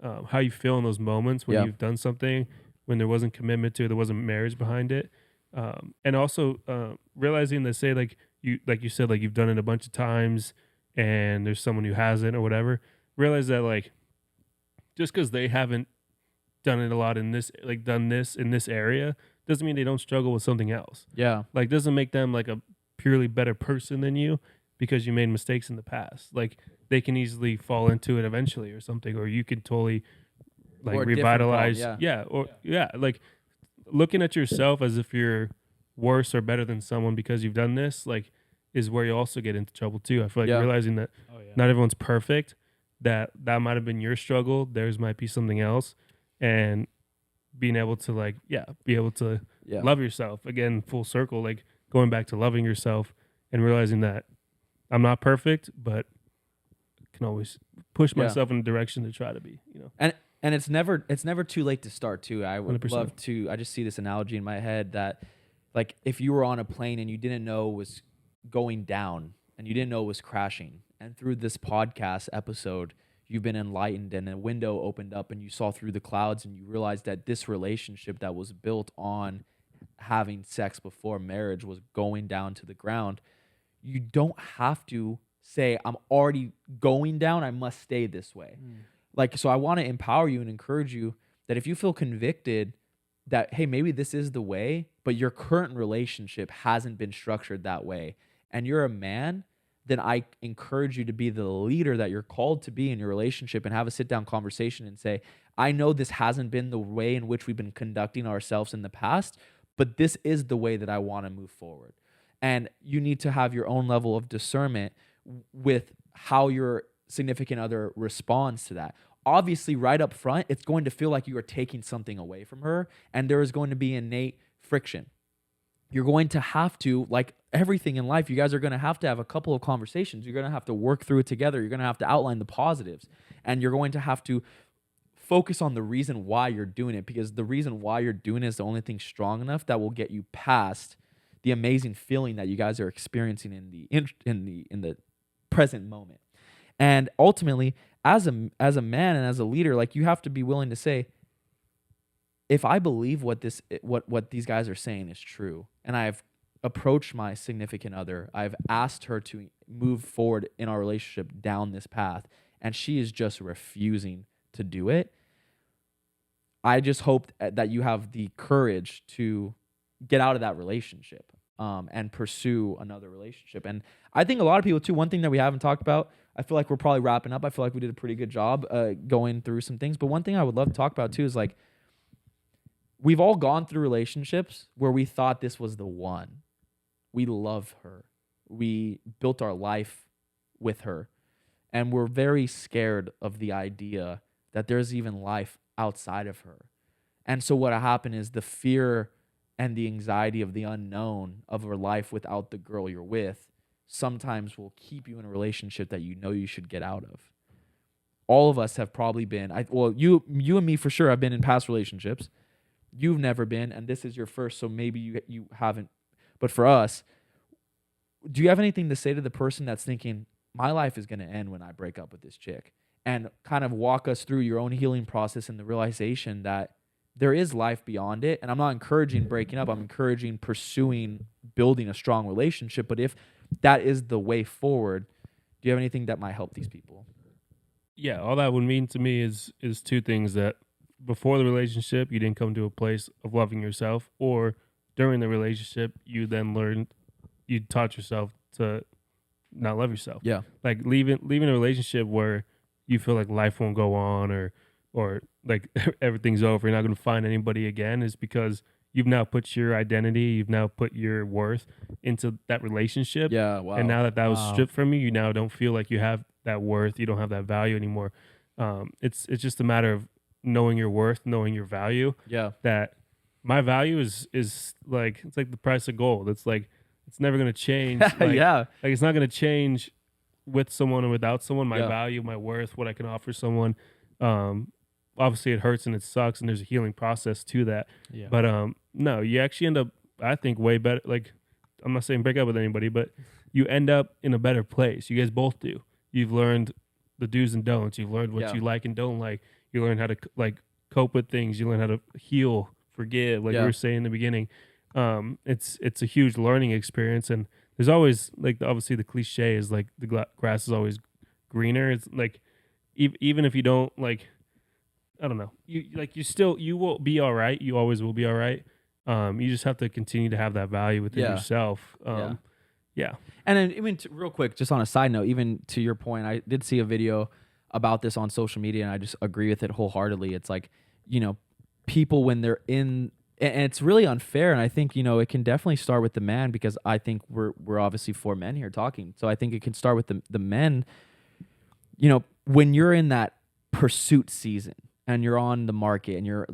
how you feel in those moments when you've done something, when there wasn't commitment to it, there wasn't marriage behind it. And also realizing that, say like you said, like you've done it a bunch of times and there's someone who hasn't or whatever, realize that like, just because they haven't done it a lot in this, like done this in this area, doesn't mean they don't struggle with something else. Yeah. Like, doesn't make them like a purely better person than you because you made mistakes in the past. Like, they can easily fall into it eventually or something, or you can totally like revitalize. Like looking at yourself as if you're worse or better than someone because you've done this, like, is where you also get into trouble too. I feel like realizing that not everyone's perfect, that might have been your struggle, theirs might be something else, and being able to like love yourself again, full circle, like going back to loving yourself and realizing that I'm not perfect, but can always push myself in a direction to try to be, And it's never too late to start too. I would 100%. love to. I just see this analogy in my head that, like, if you were on a plane and you didn't know it was going down and you didn't know it was crashing, and through this podcast episode, you've been enlightened and a window opened up and you saw through the clouds and you realized that this relationship that was built on having sex before marriage was going down to the ground. You don't have to say, I'm already going down, I must stay this way. Like, so I want to empower you and encourage you that if you feel convicted that, hey, maybe this is the way, but your current relationship hasn't been structured that way, and you're a man, then I encourage you to be the leader that you're called to be in your relationship and have a sit-down conversation and say, I know this hasn't been the way in which we've been conducting ourselves in the past, but this is the way that I want to move forward. And you need to have your own level of discernment with how your significant other responds to that. Obviously, right up front, it's going to feel like you are taking something away from her, and there is going to be innate friction. You're going to have to, like everything in life, you guys are going to have a couple of conversations. You're going to have to work through it together. You're going to have to outline the positives, and you're going to have to focus on the reason why you're doing it, because the reason why you're doing it is the only thing strong enough that will get you past the amazing feeling that you guys are experiencing in the present moment. And ultimately, as a man and as a leader, like, you have to be willing to say, if I believe what these guys are saying is true, and I've approached my significant other, I've asked her to move forward in our relationship down this path, and she is just refusing to do it, I just hope that you have the courage to get out of that relationship and pursue another relationship. And I think a lot of people too, one thing that we haven't talked about, I feel like we're probably wrapping up. I feel like we did a pretty good job going through some things. But one thing I would love to talk about too is, like, we've all gone through relationships where we thought this was the one. We love her. We built our life with her. And we're very scared of the idea that there's even life outside of her. And so what happened is the fear and the anxiety of the unknown of a life without the girl you're with sometimes will keep you in a relationship that you know you should get out of. All of us have probably been, you and me for sure have been in past relationships. You've never been, and this is your first, so maybe you haven't. But for us, do you have anything to say to the person that's thinking, my life is going to end when I break up with this chick? And kind of walk us through your own healing process and the realization that there is life beyond it. And I'm not encouraging breaking up. I'm encouraging pursuing building a strong relationship. But if that is the way forward, do you have anything that might help these people? Yeah, all that would mean to me is two things: that before the relationship, you didn't come to a place of loving yourself, or during the relationship, you taught yourself to not love yourself. Yeah. Like leaving a relationship where you feel like life won't go on or like everything's over, you're not going to find anybody again, is because you've now put your identity, you've now put your worth into that relationship. Yeah, wow. And now that was stripped from you, you now don't feel like you have that worth, you don't have that value anymore. It's just a matter of knowing your worth, knowing your value. Yeah. That my value is like, it's like the price of gold. It's like, it's never going to change. Yeah. Like it's not going to change with someone or without someone. My Yeah. value, my worth, what I can offer someone. Obviously it hurts and it sucks and there's a healing process to that. Yeah. But no, you actually end up, I think, way better. Like, I'm not saying break up with anybody, but you end up in a better place. You guys both do. You've learned the do's and don'ts. You've learned what Yeah. you like and don't like. You learn how to like cope with things. You learn how to heal, forgive, like Yeah. we were saying in the beginning. It's a huge learning experience, and there's always like obviously the cliche is like the grass is always greener. It's like even if you don't like, I don't know, you will be all right. You always will be all right. You just have to continue to have that value within Yeah. yourself. Yeah. And then even real quick, just on a side note, even to your point, I did see a video about this on social media, and I just agree with it wholeheartedly. It's like, people when they're in, and it's really unfair. And I think, it can definitely start with the man, because I think we're obviously 4 men here talking. So I think it can start with the men, when you're in that pursuit season and you're on the market and you're,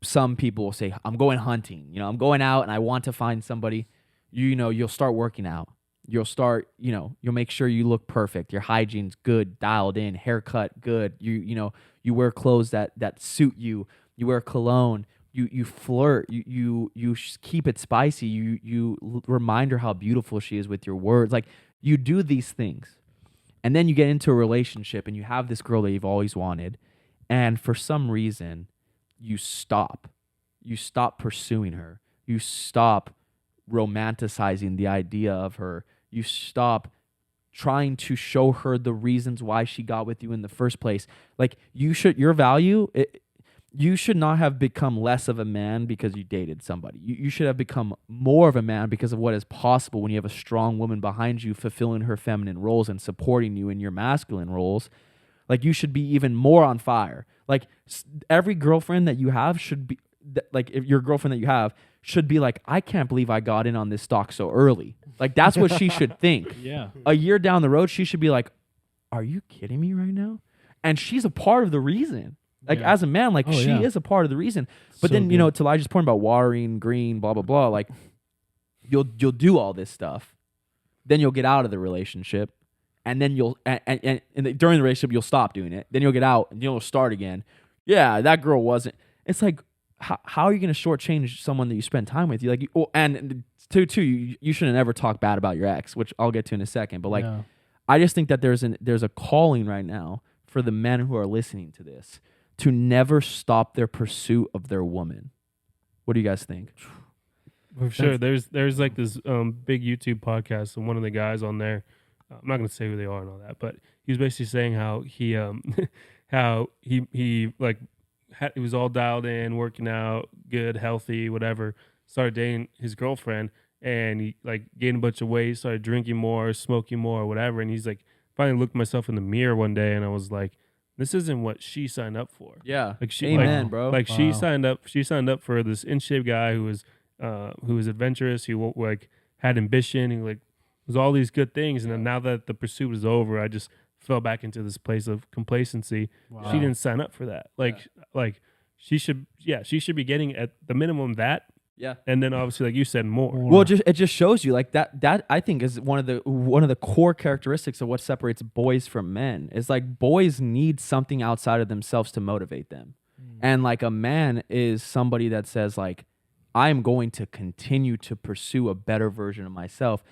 some people will say, I'm going hunting, I'm going out and I want to find somebody, you'll start working out. You'll start, you'll make sure you look perfect. Your hygiene's good, dialed in, haircut good. You wear clothes that suit you. You wear cologne. You flirt. You keep it spicy. You remind her how beautiful she is with your words. Like, you do these things, and then you get into a relationship and you have this girl that you've always wanted, and for some reason, you stop. You stop pursuing her. You stop romanticizing the idea of her. You stop trying to show her the reasons why she got with you in the first place. Like, your value, you should not have become less of a man because you dated somebody. You should have become more of a man because of what is possible when you have a strong woman behind you fulfilling her feminine roles and supporting you in your masculine roles. Like, you should be even more on fire. Like, every girlfriend that you have should be, like, if your girlfriend that you have should be like, I can't believe I got in on this stock so early. Like, that's what she should think. Yeah. A year down the road, she should be like, are you kidding me right now? And she's a part of the reason. Like, Yeah. as a man, like, she yeah. is a part of the reason. But So then, good. to Elijah's point about watering, green, blah, blah, blah, like, you'll do all this stuff. Then you'll get out of the relationship. And then during the relationship, you'll stop doing it. Then you'll get out and you'll start again. Yeah, that girl wasn't. It's like, how are you going to shortchange someone that you spend time with? And too, you shouldn't ever talk bad about your ex, which I'll get to in a second. But like, Yeah. I just think that there's a calling right now for the men who are listening to this to never stop their pursuit of their woman. What do you guys think? For sure. There's like this big YouTube podcast, and one of the guys on there, I'm not going to say who they are and all that, but he was basically saying how he he was all dialed in, working out, good, healthy, whatever. Started dating his girlfriend, and he like gained a bunch of weight, started drinking more, smoking more, whatever. And he's like, finally looked myself in the mirror one day, and I was like, this isn't what she signed up for. Yeah. Like she, Amen, bro. Like she Wow. signed up. She signed up for this in shape guy who was adventurous. Who like had ambition. He like was all these good things. And then now that the pursuit is over, I just fell back into this place of complacency. Wow. She didn't sign up for that. Like she should be getting at the minimum that. Yeah. And then obviously, like you said, more. Well, it just shows you like that I think is one of the core characteristics of what separates boys from men. Is like boys need something outside of themselves to motivate them. And like a man is somebody that says like, I'm going to continue to pursue a better version of myself.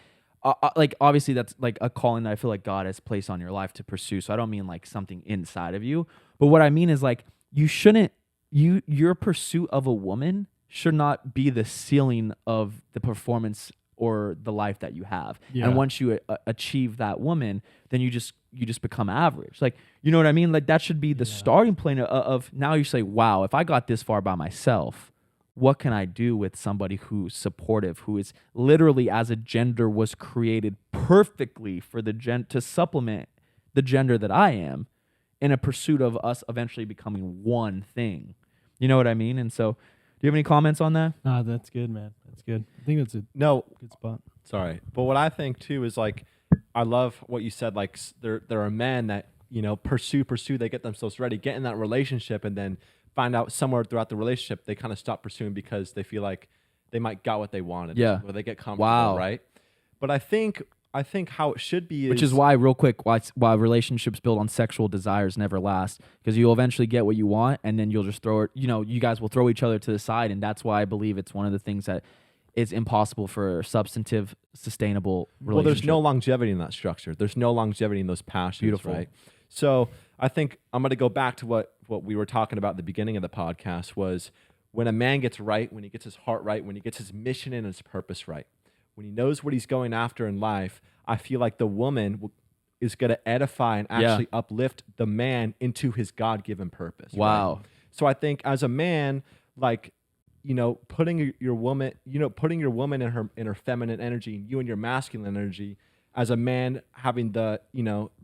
Like obviously that's like a calling that I feel like God has placed on your life to pursue. So I don't mean like something inside of you, but what I mean is like your pursuit of a woman should not be the ceiling of the performance or the life that you have. Yeah. And once you achieve that woman, then you just become average. Like, you know what I mean? Like that should be the starting point of now you say, wow, if I got this far by myself, what can I do with somebody who's supportive, who is literally as a gender was created perfectly for to supplement the gender that I am in a pursuit of us eventually becoming one thing. You know what I mean? And so, do you have any comments on that? Nah, that's good, man. That's good. I think that's a No, good spot. sorry. But what I think too is like, I love what you said. Like there are men that, pursue, they get themselves ready, get in that relationship, and then find out somewhere throughout the relationship, they kind of stop pursuing because they feel like they might got what they wanted. Yeah. Or they get comfortable, Wow. right? But I think how it should be Which is why, real quick, why relationships built on sexual desires never last. Because you'll eventually get what you want, and then you'll just throw it. You guys will throw each other to the side, and that's why I believe it's one of the things that is impossible for substantive, sustainable relationship. Well, there's no longevity in that structure. There's no longevity in those passions, Beautiful. right? So I think I'm going to go back to what we were talking about at the beginning of the podcast was when a man gets right, when he gets his heart right, when he gets his mission and his purpose right, when he knows what he's going after in life, I feel like the woman is going to edify and actually uplift the man into his God-given purpose. Wow. Right? So I think as a man, like, putting your woman in her feminine energy and you in your masculine energy, as a man having the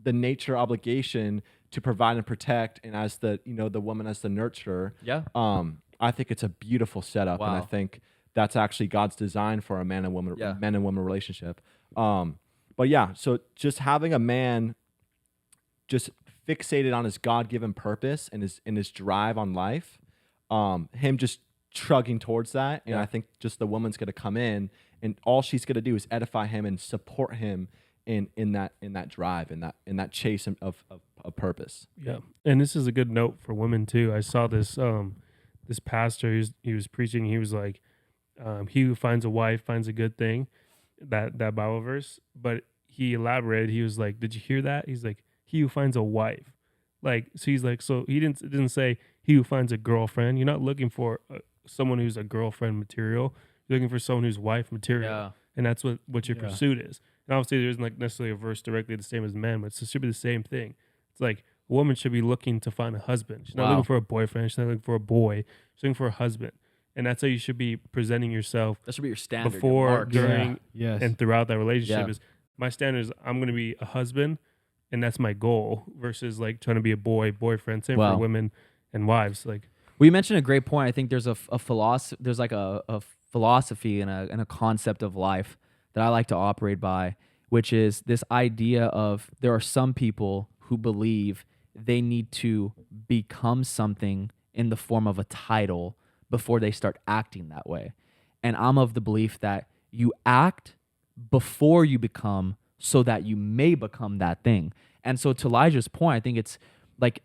nature obligation to provide and protect, and as the woman as the nurturer. Yeah. I think it's a beautiful setup, and I Wow. think that's actually God's design for a man and woman relationship. But yeah, so just having a man just fixated on his God-given purpose and his drive on life, him just trugging towards that, and I think just the woman's going to come in, and all she's going to do is edify him and support him in that drive, in that chase of purpose. Yeah, and this is a good note for women too. I saw this this pastor. He was preaching. He was like, "He who finds a wife finds a good thing," that Bible verse. But he elaborated. He was like, "Did you hear that?" He's like, "He who finds a wife." Like, so he's like, so he didn't say he who finds a girlfriend. You're not looking for someone who's a girlfriend material. You're looking for someone who's wife material. Yeah. And that's what your pursuit is. And obviously there isn't like necessarily a verse directly the same as men, but it should be the same thing. It's like a woman should be looking to find a husband. She's not looking for a boyfriend. She's not looking for a boy. She's looking for a husband. And that's how you should be presenting yourself That should be your standard. your before, mark. during, Yes. and throughout that relationship. Yeah. Is my standard is I'm going to be a husband, and that's my goal, versus like trying to be a boyfriend. Same Wow. for women and wives. Like, Well, you mentioned a great point. I think there's a philosophy. There's like a philosophy and a concept of life that I like to operate by, which is this idea of there are some people who believe they need to become something in the form of a title before they start acting that way. And I'm of the belief that you act before you become so that you may become that thing. And so to Elijah's point, I think it's like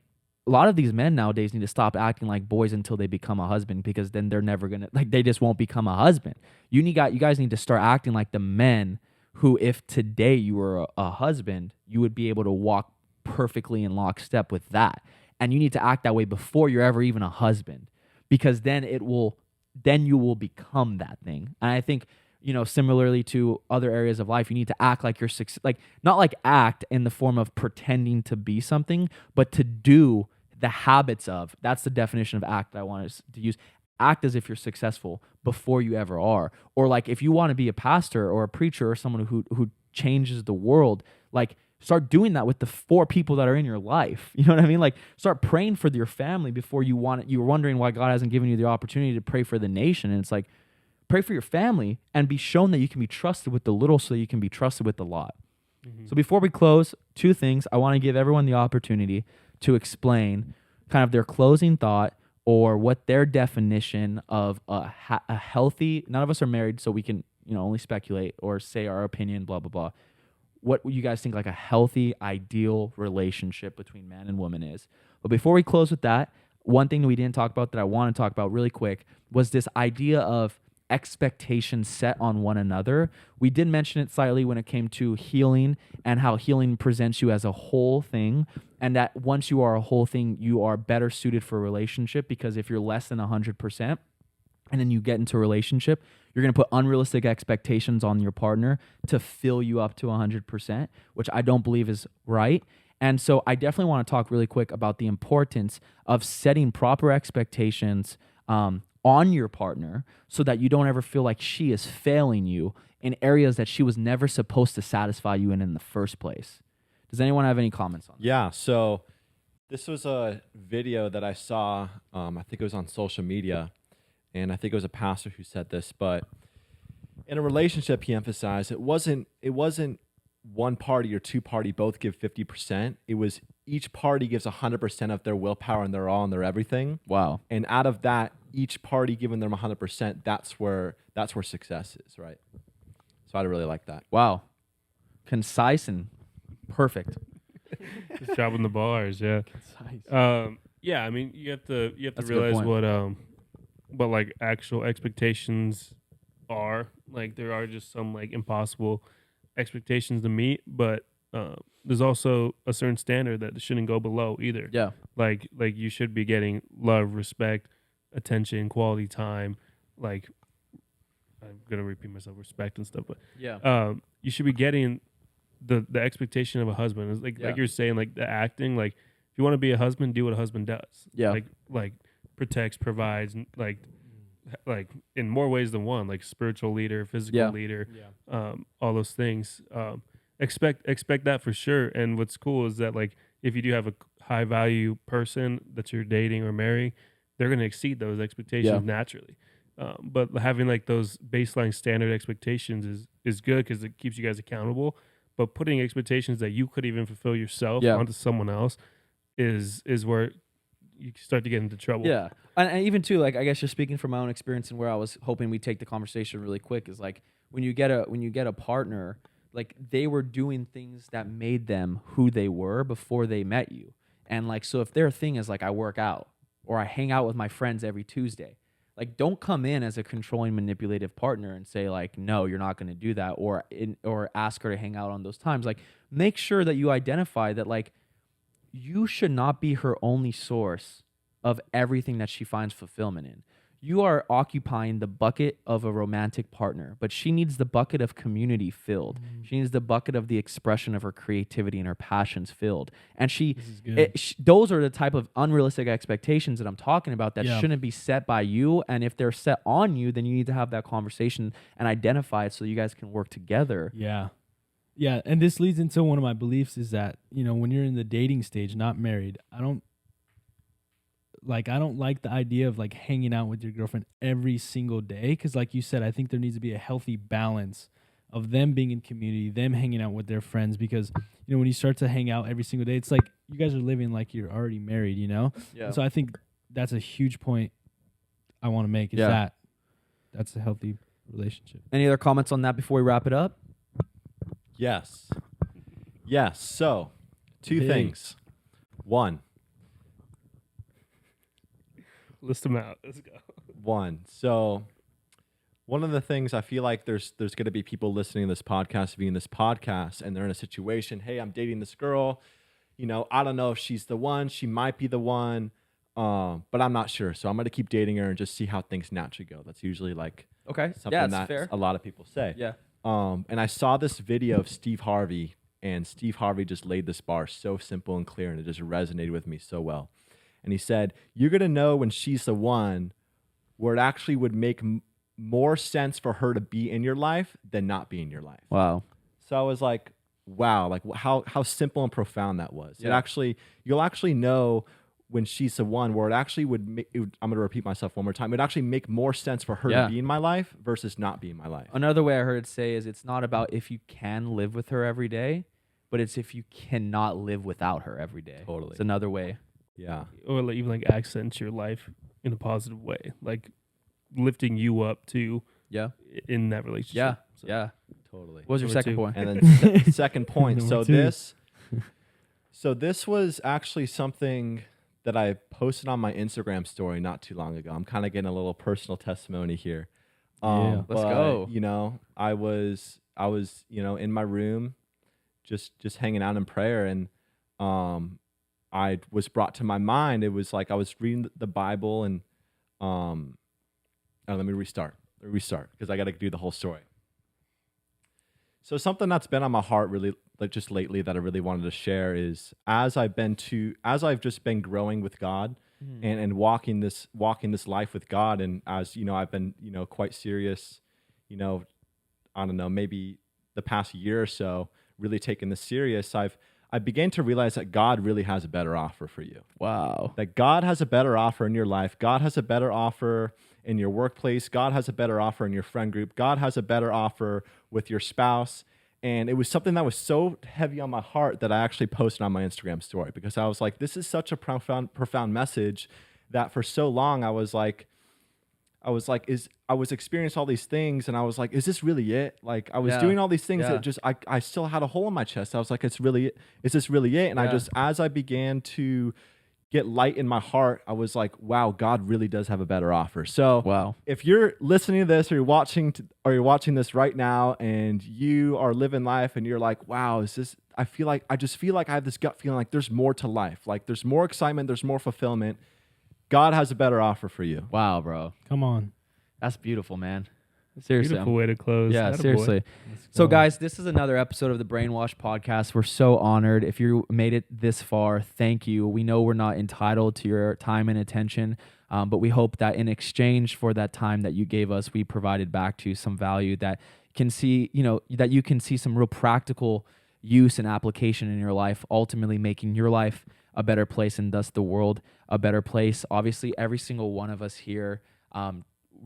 a lot of these men nowadays need to stop acting like boys until they become a husband, because then they're never going to, like, they just won't become a husband. You guys need to start acting like the men who, if today you were a husband, you would be able to walk perfectly in lockstep with that. And you need to act that way before you're ever even a husband, because then you will become that thing. And I think, similarly to other areas of life, you need to act like you're like, not like act in the form of pretending to be something, but to do the habits of. That's the definition of act that I want us to use. Act as if you're successful before you ever are. Or like if you want to be a pastor or a preacher or someone who changes the world, like start doing that with the 4 people that are in your life. You know what I mean? Like, start praying for your family before you want it. You're wondering why God hasn't given you the opportunity to pray for the nation. And it's like, pray for your family and be shown that you can be trusted with the little so you can be trusted with the lot. So before we close, 2 things. I want to give everyone the opportunity to explain kind of their closing thought or what their definition of a healthy, none of us are married, so we can, only speculate or say our opinion, blah, blah, blah. What you guys think like a healthy, ideal relationship between man and woman is. But before we close with that, one thing that we didn't talk about that I want to talk about really quick was this idea of expectations set on one another. We did mention it slightly when it came to healing and how healing presents you as a whole thing, and that once you are a whole thing, you are better suited for a relationship, because if you're less than 100% and then you get into a relationship, you're going to put unrealistic expectations on your partner to fill you up to 100%, which I don't believe is right. And so I definitely want to talk really quick about the importance of setting proper expectations on your partner so that you don't ever feel like she is failing you in areas that she was never supposed to satisfy you in the first place. Does anyone have any comments on that? Yeah, so this was a video that I saw, I think it was on social media, and I think it was a pastor who said this, but in a relationship, he emphasized it wasn't one party or 2 party both give 50%. It was each party gives 100% of their willpower and their all and their everything. Wow. And out of that, each party giving them 100%, that's where success is, right? So I really like that. Wow. Concise and perfect. Just dropping the bars, yeah. Concise. Yeah, I mean, you have to That's a good realize what like actual expectations are. Like, there are just some like impossible expectations to meet, but there's also a certain standard that shouldn't go below either. Yeah. Like you should be getting love, respect, attention, quality time. Like, I'm gonna repeat myself, respect and stuff, but you should be getting the expectation of a husband. It's like you're saying, like the acting. Like, if you want to be a husband, do what a husband does. Yeah. Like protects, provides, like in more ways than one. Like spiritual leader, physical leader, all those things. Expect that for sure. And what's cool is that, like, if you do have a high value person that you're dating or marrying, they're going to exceed those expectations naturally. But having like those baseline standard expectations is good because it keeps you guys accountable. But putting expectations that you could even fulfill yourself onto someone else is where you start to get into trouble. Yeah. And even too, like, I guess just speaking from my own experience and where I was hoping we'd take the conversation really quick is like when you get a partner, like they were doing things that made them who they were before they met you. And like, so if their thing is like, I work out or I hang out with my friends every Tuesday, like, don't come in as a controlling, manipulative partner and say like, no, you're not going to do that, or ask her to hang out on those times. Like, make sure that you identify that like you should not be her only source of everything that she finds fulfillment in. You are occupying the bucket of a romantic partner, but she needs the bucket of community filled. She needs the bucket of the expression of her creativity and her passions filled. And those are the type of unrealistic expectations that I'm talking about that shouldn't be set by you. And if they're set on you, then you need to have that conversation and identify it so you guys can work together. Yeah. Yeah. And this leads into one of my beliefs is that, when you're in the dating stage, not married, I don't like the idea of like hanging out with your girlfriend every single day. Because like you said, I think there needs to be a healthy balance of them being in community, them hanging out with their friends. Because, when you start to hang out every single day, it's like you guys are living like you're already married, Yeah. And so I think that's a huge point I want to make is that's a healthy relationship. Any other comments on that before we wrap it up? Yes. So, 2 things. 1. List them out. Let's go. 1. So, one of the things I feel like there's going to be people listening to this podcast, viewing this podcast, and they're in a situation, hey, I'm dating this girl. I don't know if she's the one. She might be the one, but I'm not sure. So I'm going to keep dating her and just see how things naturally go. That's usually like something that fair. A lot of people say. Yeah. And I saw this video of Steve Harvey, and Steve Harvey just laid this bar so simple and clear, and it just resonated with me so well. And he said, you're going to know when she's the one where it actually would make more sense for her to be in your life than not be in your life. Wow. So I was like, wow, like how simple and profound that was. Yeah. You'll actually know when she's the one where it actually I'm going to repeat myself one more time. It'd actually make more sense for her Yeah. to be in my life versus not be in my life. Another way I heard it say is it's not about if you can live with her every day, but it's if you cannot live without her every day. Totally. It's another way. Yeah. Or like even like accents your life in a positive way, like lifting you up to Yeah. in that relationship. Yeah. So, Yeah. Totally. What was your Number second two. point? And then second point. Number two. So this was actually something that I posted on my Instagram story not too long ago. I'm kind of getting a little personal testimony here. Yeah. Let's but, go. You know, I was, you know, in my room, just hanging out in prayer, and I was brought to my mind. It was like I was reading the Bible, and let me restart because I got to do the whole story. So something that's been on my heart really, like just lately, that I really wanted to share is as I've just been growing with God and walking this life with God, and as you know, I've been, you know, quite serious, you know, I don't know, maybe the past year or so, really taking this serious. I began to realize that God really has a better offer for you. Wow. That God has a better offer in your life. God has a better offer in your workplace. God has a better offer in your friend group. God has a better offer with your spouse. And it was something that was so heavy on my heart that I actually posted on my Instagram story, because I was like, this is such a profound message that for so long I was experiencing all these things, and I was like, is this really it? Like I was Yeah. doing all these things Yeah. that just I still had a hole in my chest. I was like, is this really it? And I Yeah. just, as I began to get light in my heart, I was like, wow, God really does have a better offer. So Wow. if you're listening to this, or you're watching this right now, and you are living life and you're like, wow, I just feel like I have this gut feeling like there's more to life. Like there's more excitement, there's more fulfillment. God has a better offer for you. Wow, bro. Come on. That's beautiful, man. Seriously. Beautiful way to close. Yeah, Attaboy. seriously. So, guys, this is another episode of the Brainwash podcast. We're so honored. If you made it this far, thank you. We know we're not entitled to your time and attention, but we hope that in exchange for that time that you gave us, we provided back to you some value that you can see some real practical use and application in your life, ultimately making your life a better place and thus the world a better place. Obviously, every single one of us here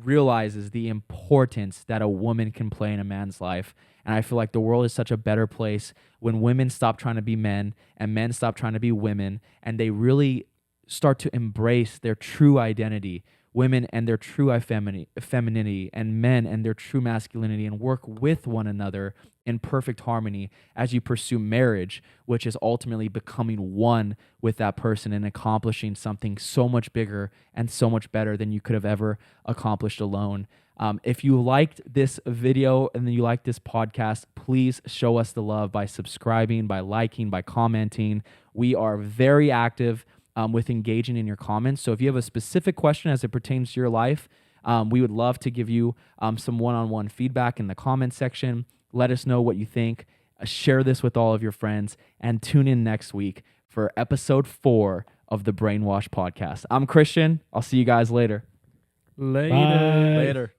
realizes the importance that a woman can play in a man's life. And I feel like the world is such a better place when women stop trying to be men and men stop trying to be women, and they really start to embrace their true identity, women and their true femininity, and men and their true masculinity, and work with one another in perfect harmony as you pursue marriage, which is ultimately becoming one with that person and accomplishing something so much bigger and so much better than you could have ever accomplished alone. If you liked this video and you like this podcast, please show us the love by subscribing, by liking, by commenting. We are very active with engaging in your comments. So if you have a specific question as it pertains to your life, we would love to give you some one-on-one feedback in the comment section. Let us know what you think. Share this with all of your friends, and tune in next week for episode 4 of the Brainwash podcast. I'm Christian. I'll see you guys later. Later. Bye. Later.